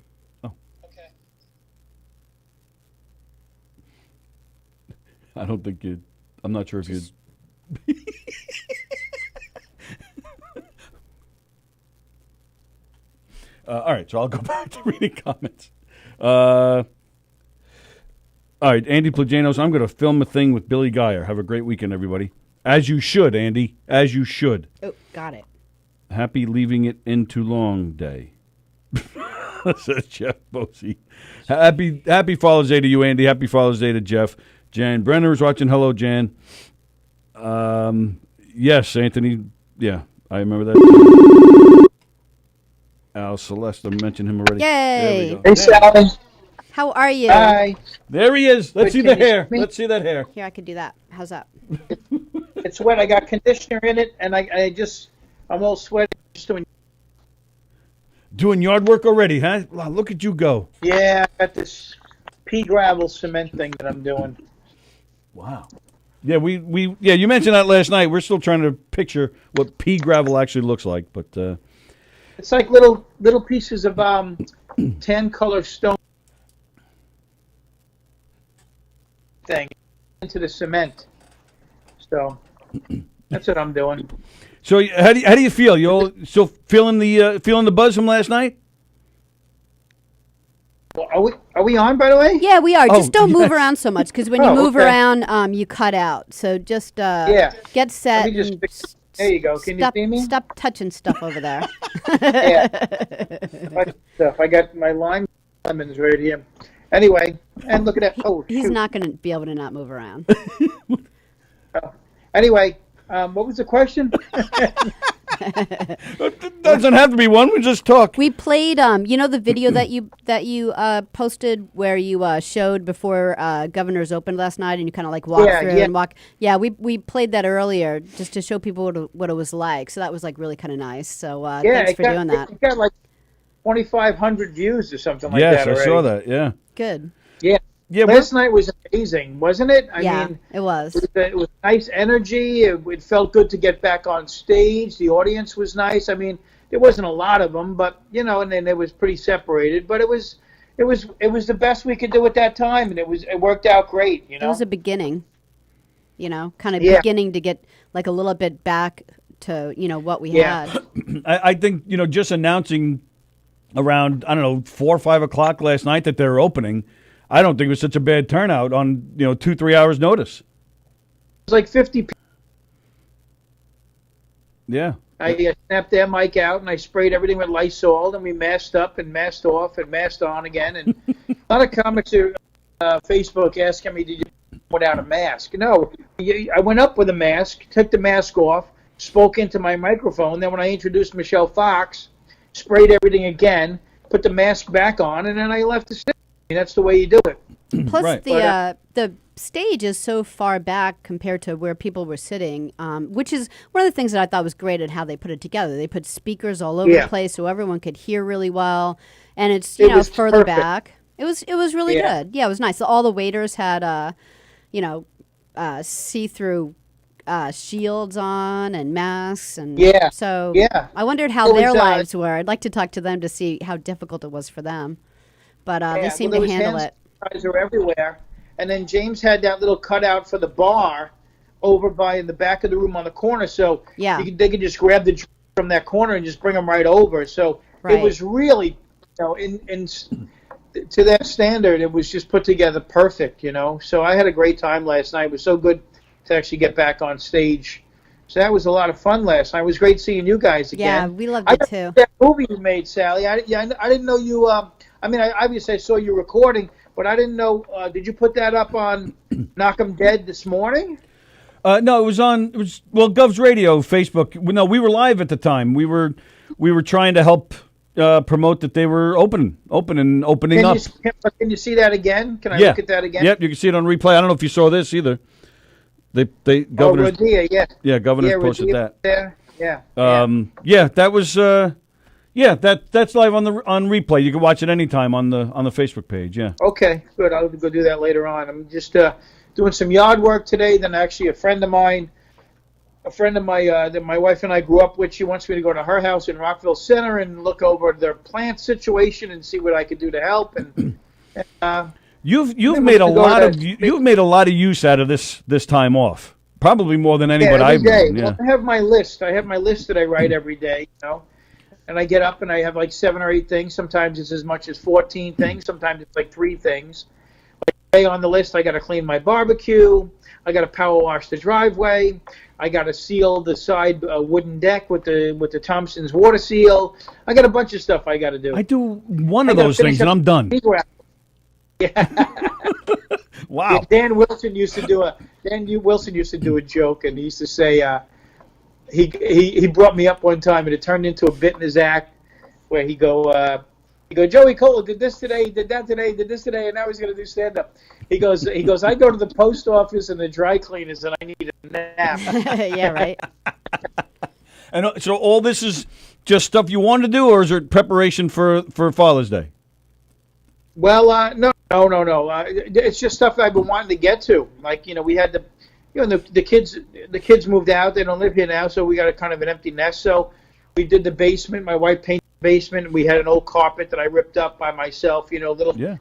I don't think you'd. I'm not sure if you'd. All right, so I'll go back to reading comments. All right, Andy Plajanos, I'm going to film a thing with Billy Geyer. Have a great weekend, everybody. As you should, Andy. As you should. Oh, got it. Happy leaving it in too long day. Says Jeff Bosey. Happy Father's Day to you, Andy. Happy Father's Day to Jeff. Jan Brenner is watching. Hello, Jan. Yes, Anthony. Yeah, I remember that. Al Celeste, I mentioned him already. Yay. There we go. Hey, Sallie. How are you? Hi. There he is. Let's Good, see the can you hair. see me? Let's see that hair. Here, I could do that. How's that? It's wet. I got conditioner in it, and I'm all sweaty. Just Doing yard work already, huh? Wow, look at you go. yeah, I got this pea gravel cement thing that I'm doing. Wow. Yeah, you mentioned that last night. We're still trying to picture what pea gravel actually looks like, but It's like little pieces of tan color stone thing into the cement. So that's what I'm doing. so how do you feel? You all still feeling the buzz from last night? Well, are we on, by the way? Yeah, we are. Oh, Just don't yes. move around so much because when you Oh, move okay. around, you cut out. So just get set. Let me just and fix- there you go. Can stop, you see me? Stop touching stuff over there. Yeah. I got my lemons right here. Anyway, and look at that. Oh, He's shoot. not going to be able to not move around. Anyway, what was the question? It doesn't have to be one. We just talk. We played, you know, the video that you posted where you showed before Governor's opened last night, and you kind of like walked through and walk. Yeah, we played that earlier just to show people what it was like. So that was like really kind of nice. So thanks for doing that. It got like 2,500 views or something like yes, that already. I saw that. Yeah. Good. Yeah. Yeah. Last night was amazing, wasn't it? I mean, it was. It was nice energy. It felt good to get back on stage. The audience was nice. I mean, there wasn't a lot of them, but you know, and then it was pretty separated. But it was the best we could do at that time, and it worked out great. You know, it was a beginning. You know, kind of beginning to get like a little bit back to what we had. I think just announcing around 4 or 5 o'clock last night that they're opening. I don't think it was such a bad turnout on 2-3 hours notice. It was like 50 people. Yeah. I snapped their mic out and I sprayed everything with Lysol, and we masked up and masked off and masked on again. And a lot of comics are Facebook asking me, did you without a mask? No, I went up with a mask, took the mask off, spoke into my microphone. Then when I introduced Michelle Fox, sprayed everything again, put the mask back on, and then I left the stage. That's the way you do it. Plus, right. the stage is so far back compared to where people were sitting, which is one of the things that I thought was great at how they put it together. They put speakers all over the place so everyone could hear really well, and it's further perfect. back. It was really good. Yeah, it was nice. So all the waiters had see-through shields on and masks, and so I wondered how their lives were. I'd like to talk to them to see how difficult it was for them. But they seem to handle it. Sanitizer everywhere. And then James had that little cutout for the bar over by in the back of the room on the corner. So they could just grab the drink from that corner and just bring them right over. So it was really, in to that standard, it was just put together perfect, So I had a great time last night. It was so good to actually get back on stage. So that was a lot of fun last night. It was great seeing you guys again. Yeah, we loved it too. That movie you made, Sally. I didn't know you. Obviously I saw you recording, but I didn't know. Did you put that up on Knockem Dead this morning? No, it was on. Gov's Radio, Facebook. No, we were live at the time. We were trying to help promote that they were opening up. Can you see that again? Can I look at that again? Yep, you can see it on replay. I don't know if you saw this either. Governor. Rodia, yeah, Governor posted that. There. That was. That's live on replay. You can watch it anytime on the Facebook page. Yeah. Okay, good. I'll go do that later on. I'm just doing some yard work today. Then actually, a friend of my that my wife and I grew up with, she wants me to go to her house in Rockville Center and look over their plant situation and see what I could do to help. And you've made a lot of use out of this time off. Probably more than anybody I've known. Yeah. Well, I have my list. That I write every day. And I get up and I have like 7 or 8 things. Sometimes it's as much as 14 things. Sometimes it's like 3 things. Like today on the list, I got to clean my barbecue. I got to power wash the driveway. I got to seal the side wooden deck with the Thompson's water seal. I got a bunch of stuff I got to do. I do one of those things and I'm done. Yeah. Wow. Dan Wilson used to do a joke, and he used to say. He brought me up one time, and it turned into a bit in his act where he go, Joey Cola did this today, did that today, did this today, and now he's going to do stand-up. He goes, I go to the post office and the dry cleaners, and I need a nap. Yeah, right. And so all this is just stuff you want to do, or is it preparation for Father's Day? Well, no. It's just stuff I've been wanting to get to. Like, we had the kids moved out. They don't live here now, so we got a kind of an empty nest. So we did the basement. My wife painted the basement. We had an old carpet that I ripped up by myself. Little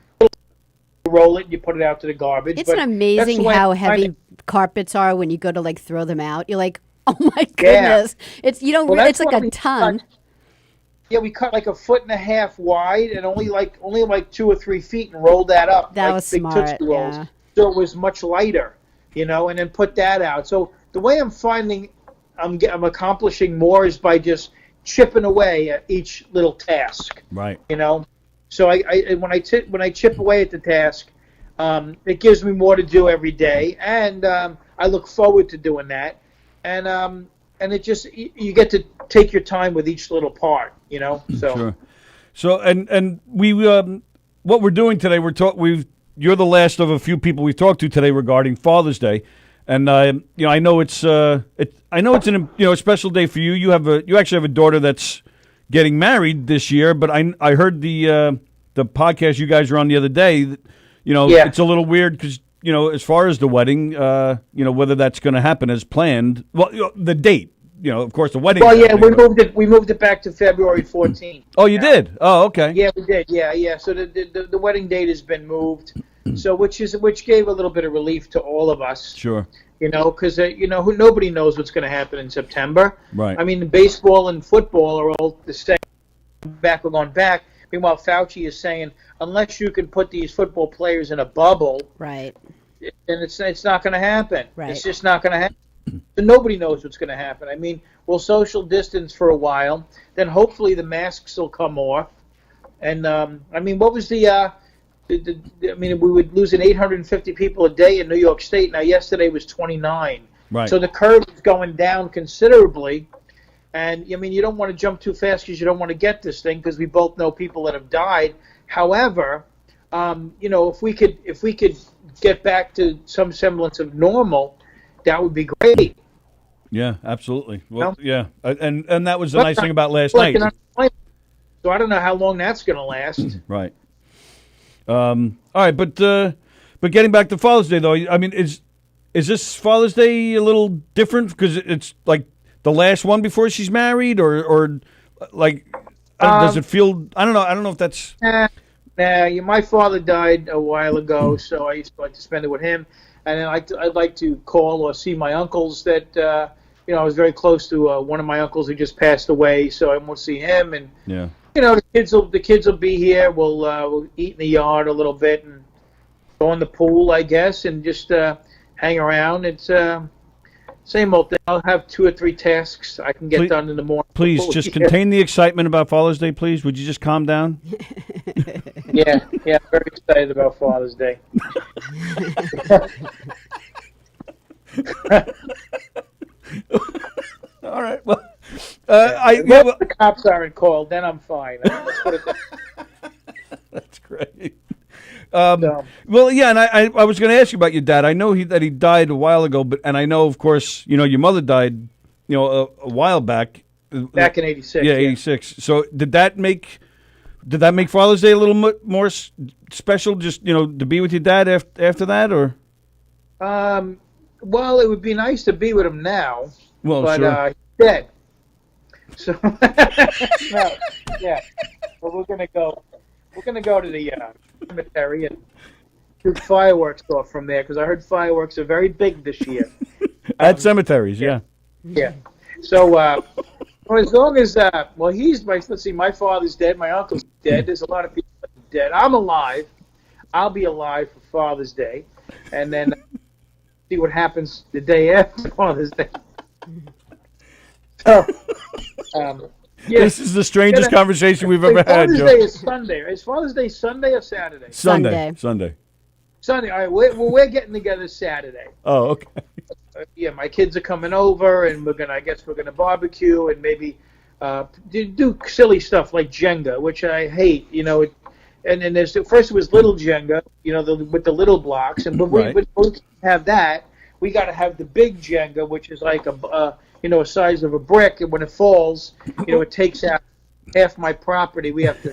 roll it, and you put it out to the garbage. It's amazing how heavy carpets are when you go to throw them out. You're like, oh my goodness! It's it's like a ton. We cut like 1.5 feet wide and only like 2 or 3 feet and rolled that up. That like was big smart. Tootsie Rolls. Yeah. So it was much lighter. And then put that out. So the way I'm finding I'm accomplishing more is by just chipping away at each little task. Right. So when I chip away at the task, it gives me more to do every day, and I look forward to doing that. And and it just you get to take your time with each little part, So Sure. So and we what we're doing today, you're the last of a few people we've talked to today regarding Father's Day, and I know it's an a special day for you. You actually have a daughter that's getting married this year, but I heard the podcast you guys were on the other day. That, it's a little weird because as far as the wedding, whether that's going to happen as planned. Well, the date. Of course, the wedding. Well, yeah, we moved it back to February 14th. Oh, you did? Oh, okay. Yeah, we did. Yeah. So the wedding date has been moved. So which gave a little bit of relief to all of us. Sure. Because nobody knows what's going to happen in September. Right. I mean, baseball and football are all the same. We're going back. Meanwhile, Fauci is saying unless you can put these football players in a bubble, right, then it's not going to happen. Right. It's just not going to happen. So nobody knows what's going to happen. I mean, we'll social distance for a while. Then hopefully the masks will come off. And what was we were losing 850 people a day in New York State. Now yesterday was 29. Right. So the curve is going down considerably. And you don't want to jump too fast because you don't want to get this thing because we both know people that have died. However, if we could get back to some semblance of normal, that would be great. Yeah, absolutely. Well, yeah, and that was the nice thing about last night. So I don't know how long that's going to last. Right. All right, but getting back to Father's Day though, I mean, is this Father's Day a little different because it's like the last one before she's married, or like does it feel? I don't know. I don't know if that's. My father died a while ago, so I used to like to spend it with him. And then I'd like to call or see my uncles that, I was very close to one of my uncles who just passed away, so I won't see him. And, the kids will be here. We'll eat in the yard a little bit and go in the pool, I guess, and just hang around. It's same old thing. I'll have 2 or 3 tasks I can get done in the morning. Please, just contain the excitement about Father's Day, please. Would you just calm down? Yeah, I'm very excited about Father's Day. All right. Well, if the cops aren't called, then I'm fine. Let's put it That's great. Well, yeah, and I was going to ask you about your dad. I know that he died a while ago, and I know, of course, your mother died, a while back. Back in '86. Yeah, '86. So did that make Father's Day a little more special? Just to be with your dad after that, or? Well, it would be nice to be with him now. Well, but sure. He's dead. So no, yeah. But we're gonna go to the cemetery and shoot fireworks off from there because I heard fireworks are very big this year. At cemeteries, yeah. Yeah. So as long as let's see, my father's dead, my uncle's dead. There's a lot of people dead. I'm alive. I'll be alive for Father's Day, and then see what happens the day after Father's Day. So, this is the strangest conversation we've ever had, Joe. Father's Day is Sunday. Is Father's Day Sunday or Saturday? Sunday. All right. We're getting together Saturday. Oh, okay. Yeah, my kids are coming over, and we're gonna barbecue and maybe do silly stuff like Jenga, which I hate. And then first it was little Jenga, with the little blocks, and we have that. We got to have the big Jenga, which is like a size of a brick, and when it falls, it takes out half my property. We have to,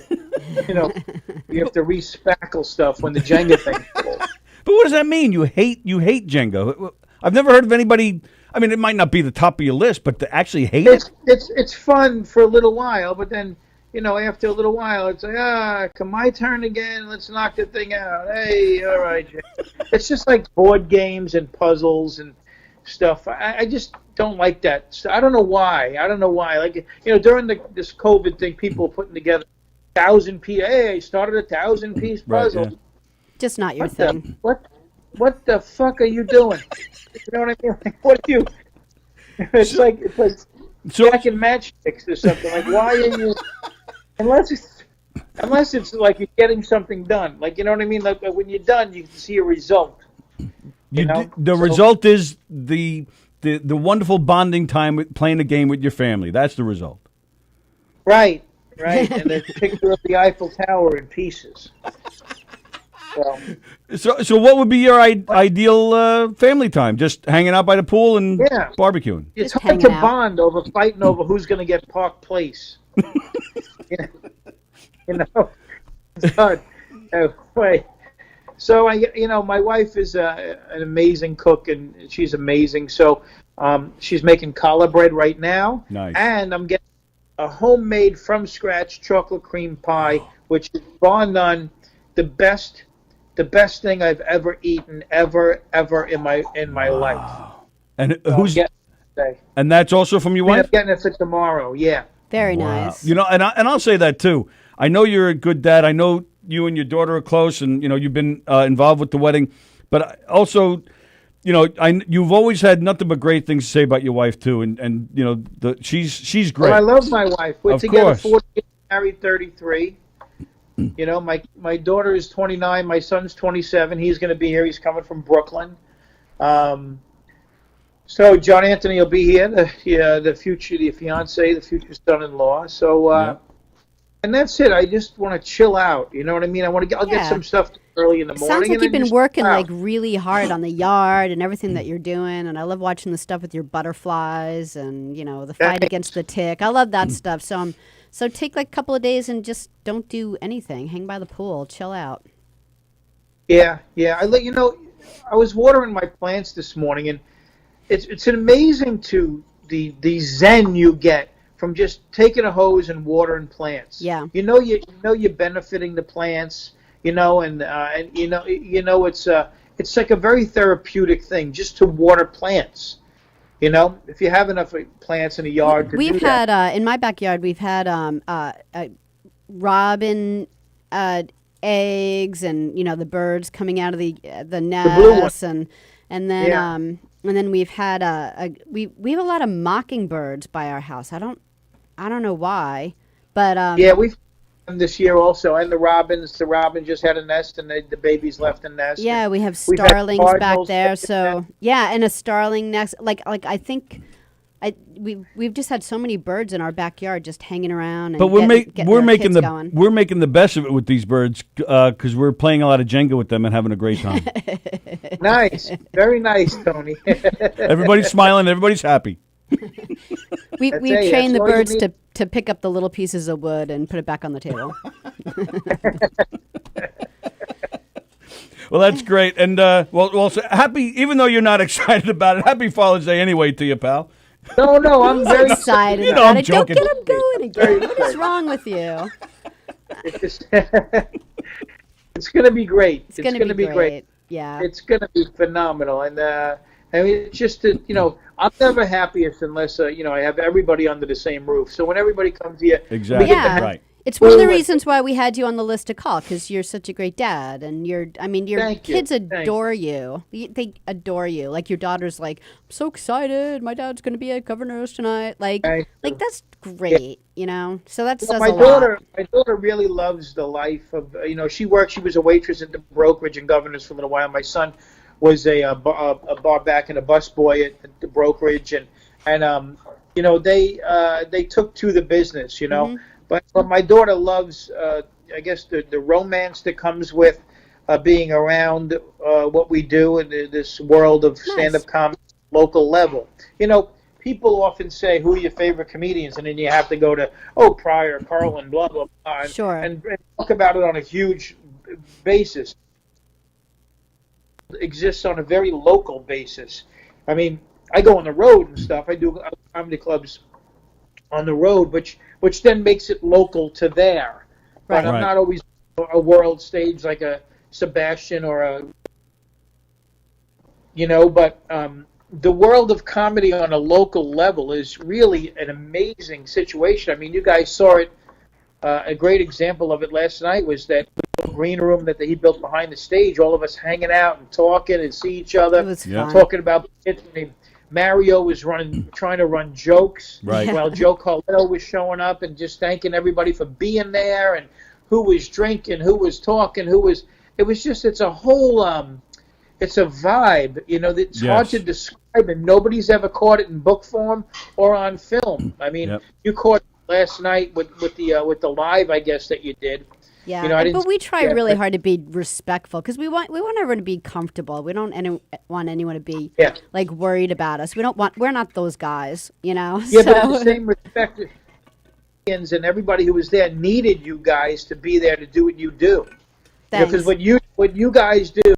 respackle stuff when the Jenga thing falls. But what does that mean? You hate Jenga? I've never heard of anybody. I mean, it might not be the top of your list, but to actually hate it. It's fun for a little while, but then. After a little while, it's like, come my turn again. Let's knock the thing out. Hey, all right. It's just like board games and puzzles and stuff. I just don't like that. I don't know why. Like, during this COVID thing, people were putting together 1,000-piece. Hey, I started a 1,000-piece puzzle. Right, yeah. Just not your thing. What the fuck are you doing? You know what I mean? Like, what are you? It's like Jack and matchsticks or something. Like, why are you? Unless it's like you're getting something done. Like, you know what I mean? Like when you're done, you can see a result. The result is the the wonderful bonding time with playing a game with your family. That's the result. Right. And the picture of the Eiffel Tower in pieces. So what would be your ideal family time? Just hanging out by the pool and barbecuing? It's hard to bond over fighting over who's going to get Park Place. You know, it's hard. Anyway, so my wife is an amazing cook, and she's amazing. So she's making challah bread right now. Nice. And I'm getting a homemade from scratch chocolate cream pie, which is bar none the best thing I've ever eaten ever in my life. And so who's and that's also from your wife? I'm getting it for tomorrow. Yeah. Very nice. You know, and I'll say that too. I know you're a good dad. I know you and your daughter are close, and you've been involved with the wedding. But also, you've always had nothing but great things to say about your wife too, and she's great. Well, I love my wife. We're of together course. 40 years, married 33. My daughter is 29. My son's 27. He's going to be here. He's coming from Brooklyn. So John Anthony will be here. The fiance, the future son-in-law. So. And that's it. I just want to chill out. You know what I mean? I'll get some stuff early in the morning. Sounds like and you've then been just working chill out. like really hard on the yard and everything that you're doing. And I love watching the stuff with your butterflies and the fight against the tick. I love that stuff. So take like a couple of days and just don't do anything. Hang by the pool, chill out. Yeah. I was watering my plants this morning, and it's amazing the zen you get from just taking a hose and watering plants. Yeah. You're benefiting the plants, and it's like a very therapeutic thing just to water plants. If you have enough plants in a yard we've had in my backyard we've had robin eggs and the birds coming out of the nests and then we've had we have a lot of mockingbirds by our house. I don't know why, but we've had them this year also, and the robins just had a nest, and the babies left the nest. Yeah, we have starlings back there, so and a starling nest. Like I think we've just had so many birds in our backyard just hanging around. And but we're making the best of it with these birds because we're playing a lot of Jenga with them and having a great time. Nice, very nice, Tony. Everybody's smiling. Everybody's happy. We train the birds to pick up the little pieces of wood and put it back on the table. Well, that's great. And so happy, even though you're not excited about it, happy Father's Day anyway to you, pal. No, I'm very excited about it. Joking. Don't get him going again. What is wrong with you? It's going to be great. It's going to be great. Yeah. It's going to be phenomenal. And it's just I'm never happiest unless I have everybody under the same roof. So when everybody comes here, exactly, right. It's one of the reasons why we had you on the list to call, because you're such a great dad, and your kids adore you. They adore you. Like your daughter's like, I'm so excited. My dad's going to be at Governor's tonight. Like that's great, So that says a lot. My daughter really loves the life of she was a waitress at the brokerage in Governor's for a little while. My son was a bar back and a busboy at the brokerage, and they took to the business, Mm-hmm. But my daughter loves, I guess, the romance that comes with being around what we do in this world of stand-up comedy, local level. People often say, who are your favorite comedians? And then you have to go to, Pryor, Carlin, blah, blah, blah. Sure. And talk about it on a huge basis. It exists on a very local basis. I mean, I go on the road and stuff. I do comedy clubs on the road, which then makes it local to there. But I'm not always a world stage like a Sebastian or but the world of comedy on a local level is really an amazing situation. I mean, you guys saw it. A great example of it last night was that green room that he built behind the stage, all of us hanging out and talking and see each other, it was fun. Talking about it. Mario was trying to run jokes while Joe Carletto was showing up and just thanking everybody for being there, and who was drinking, who was talking, it's a whole, it's a vibe, it's hard to describe and nobody's ever caught it in book form or on film. I mean, you caught it last night with the live, I guess, that you did. Yeah, but we try really hard to be respectful because we want everyone to be comfortable. We don't want anyone to be like worried about us. We're not those guys, you know. Yeah, but in the same respect, and everybody who was there needed you guys to be there to do what you do. Because what you guys do,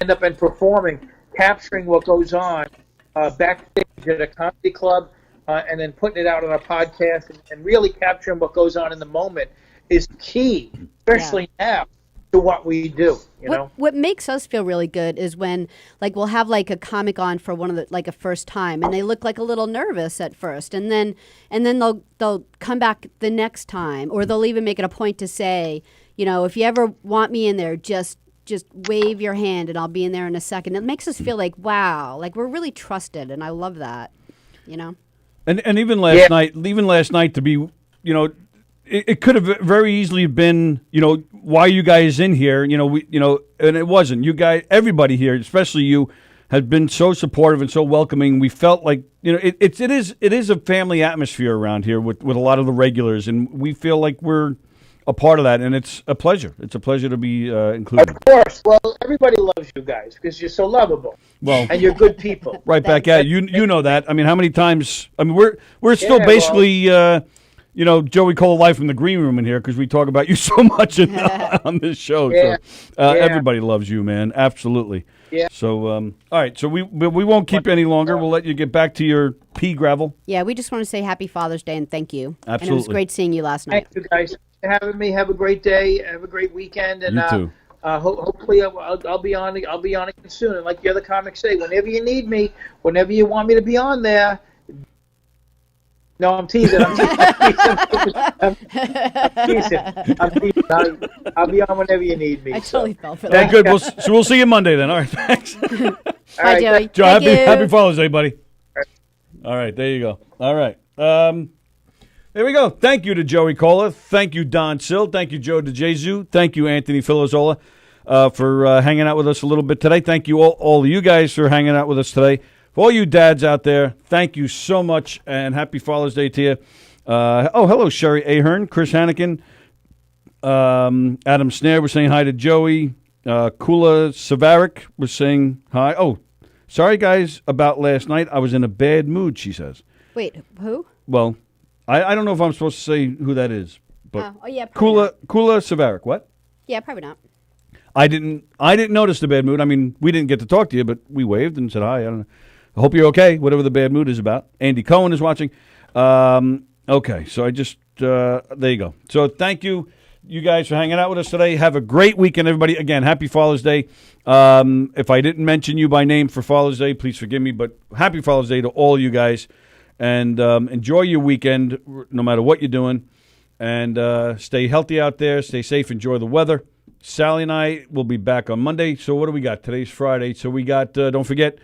end up in performing, capturing what goes on backstage at a comedy club, and then putting it out on a podcast, and really capturing what goes on in the moment is key, especially now, to what we do. You know, what makes us feel really good is when, like, we'll have like a comic on for one of the a first time, and they look like a little nervous at first, and then they'll come back the next time, or they'll even make it a point to say, you know, if you ever want me in there, just wave your hand, and I'll be in there in a second. It makes us feel like, wow, like we're really trusted, and I love that. You know, and even last night to be, you know. It could have very easily been, you know, why are you guys in here? You know, and it wasn't. You guys, everybody here, especially you, has been so supportive and so welcoming. We felt like, you know, it is a family atmosphere around here with a lot of the regulars, and we feel like we're a part of that, and it's a pleasure. It's a pleasure to be included. Of course. Well, everybody loves you guys because you're so lovable. Well, and you're good people. Right back at you. You know that. I mean, how many times? I mean, we're still basically. You know, Joey Cole live from the green room in here because we talk about you so much on this show. Yeah. So everybody loves you, man. Absolutely. Yeah. So, all right. So we won't keep you any longer. We'll let you get back to your pea gravel. Yeah, we just want to say Happy Father's Day and thank you. Absolutely. And it was great seeing you last night. Thank you guys for having me. Have a great day. Have a great weekend. And you too. Hopefully I'll be on. I'll be on again soon. And like the other comics say, whenever you need me, whenever you want me to be on there. No, I'm teasing. I'm teasing. I'll be on whenever you need me. I totally fell for that. Good. We'll see you Monday then. All right, thanks. Bye, Joey. Joe, happy Father's Day, buddy. All right, there you go. All right. There we go. Thank you to Joey Cola. Thank you, Don Sill. Thank you, Joe DeJesu. Thank you, Anthony Filozola, for hanging out with us a little bit today. Thank you all of you guys for hanging out with us today. For all you dads out there, thank you so much, and happy Father's Day to you. Hello, Sherry Ahern, Chris Hannikin, Adam Snare was saying hi to Joey. Kula Savaric was saying hi. Oh, sorry, guys, about last night. I was in a bad mood, she says. Wait, who? Well, I don't know if I'm supposed to say who that is. But yeah, Kula Savaric, what? Yeah, probably not. I didn't notice the bad mood. I mean, we didn't get to talk to you, but we waved and said hi. I don't know. I hope you're okay, whatever the bad mood is about. Andy Cohen is watching. Okay, so I just, there you go. So thank you guys for hanging out with us today. Have a great weekend, everybody. Again, happy Father's Day. If I didn't mention you by name for Father's Day, please forgive me, but happy Father's Day to all you guys. And enjoy your weekend, no matter what you're doing. And stay healthy out there. Stay safe. Enjoy the weather. Sallie and I will be back on Monday. So what do we got? Today's Friday. So we got, don't forget,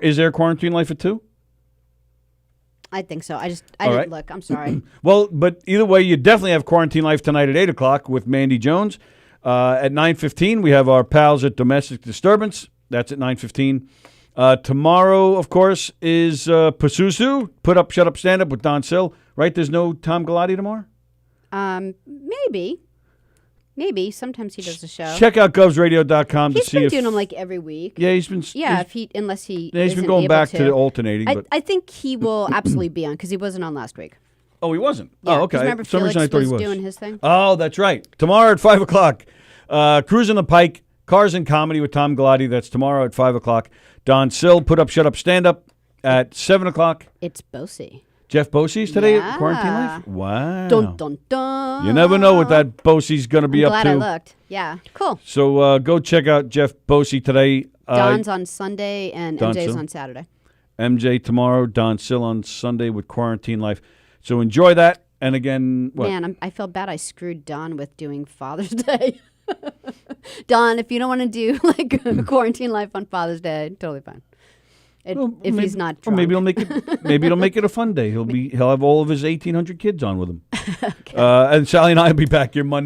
is there Quarantine Life at 2? I think so. I didn't look. I'm sorry. Well, but either way, you definitely have Quarantine Life tonight at 8 o'clock with Mandy Jones. At 9:15, we have our pals at Domestic Disturbance. That's at 9:15. Tomorrow, of course, is Pasusu, Put Up, Shut Up, Stand Up with Don Sill. Right? There's no Tom Galati tomorrow? Maybe. Maybe. Sometimes he does a show. Check out govsradio.com to see if... He's been doing them like every week. Yeah, he's been... Yeah, unless he he's been going back to alternating. I think he will absolutely be on because he wasn't on last week. Oh, he wasn't? Yeah, oh, okay. Remember For some reason I thought he was doing his thing? Oh, that's right. Tomorrow at 5 o'clock, Cruising the Pike, Cars and Comedy with Tom Galati. That's tomorrow at 5 o'clock. Don Sill, Put Up, Shut Up, Stand Up at 7 o'clock. It's Bosey. Jeff Bosey's today at Quarantine Life? Wow. Dun, dun, dun. You never know what that Bosey's going to be up to. I'm glad I looked. Yeah, cool. So go check out Jeff Bosey today. Don's on Sunday and Don MJ's Sill on Saturday. MJ tomorrow, Don Sill on Sunday with Quarantine Life. So enjoy that. And again, what? Man, I feel bad I screwed Don with doing Father's Day. Don, if you don't want to do like Quarantine Life on Father's Day, totally fine. He's not drunk. Or maybe it'll make it a fun day. He'll have all of his 1,800 kids on with him. Okay. And Sallie and I will be back here Monday.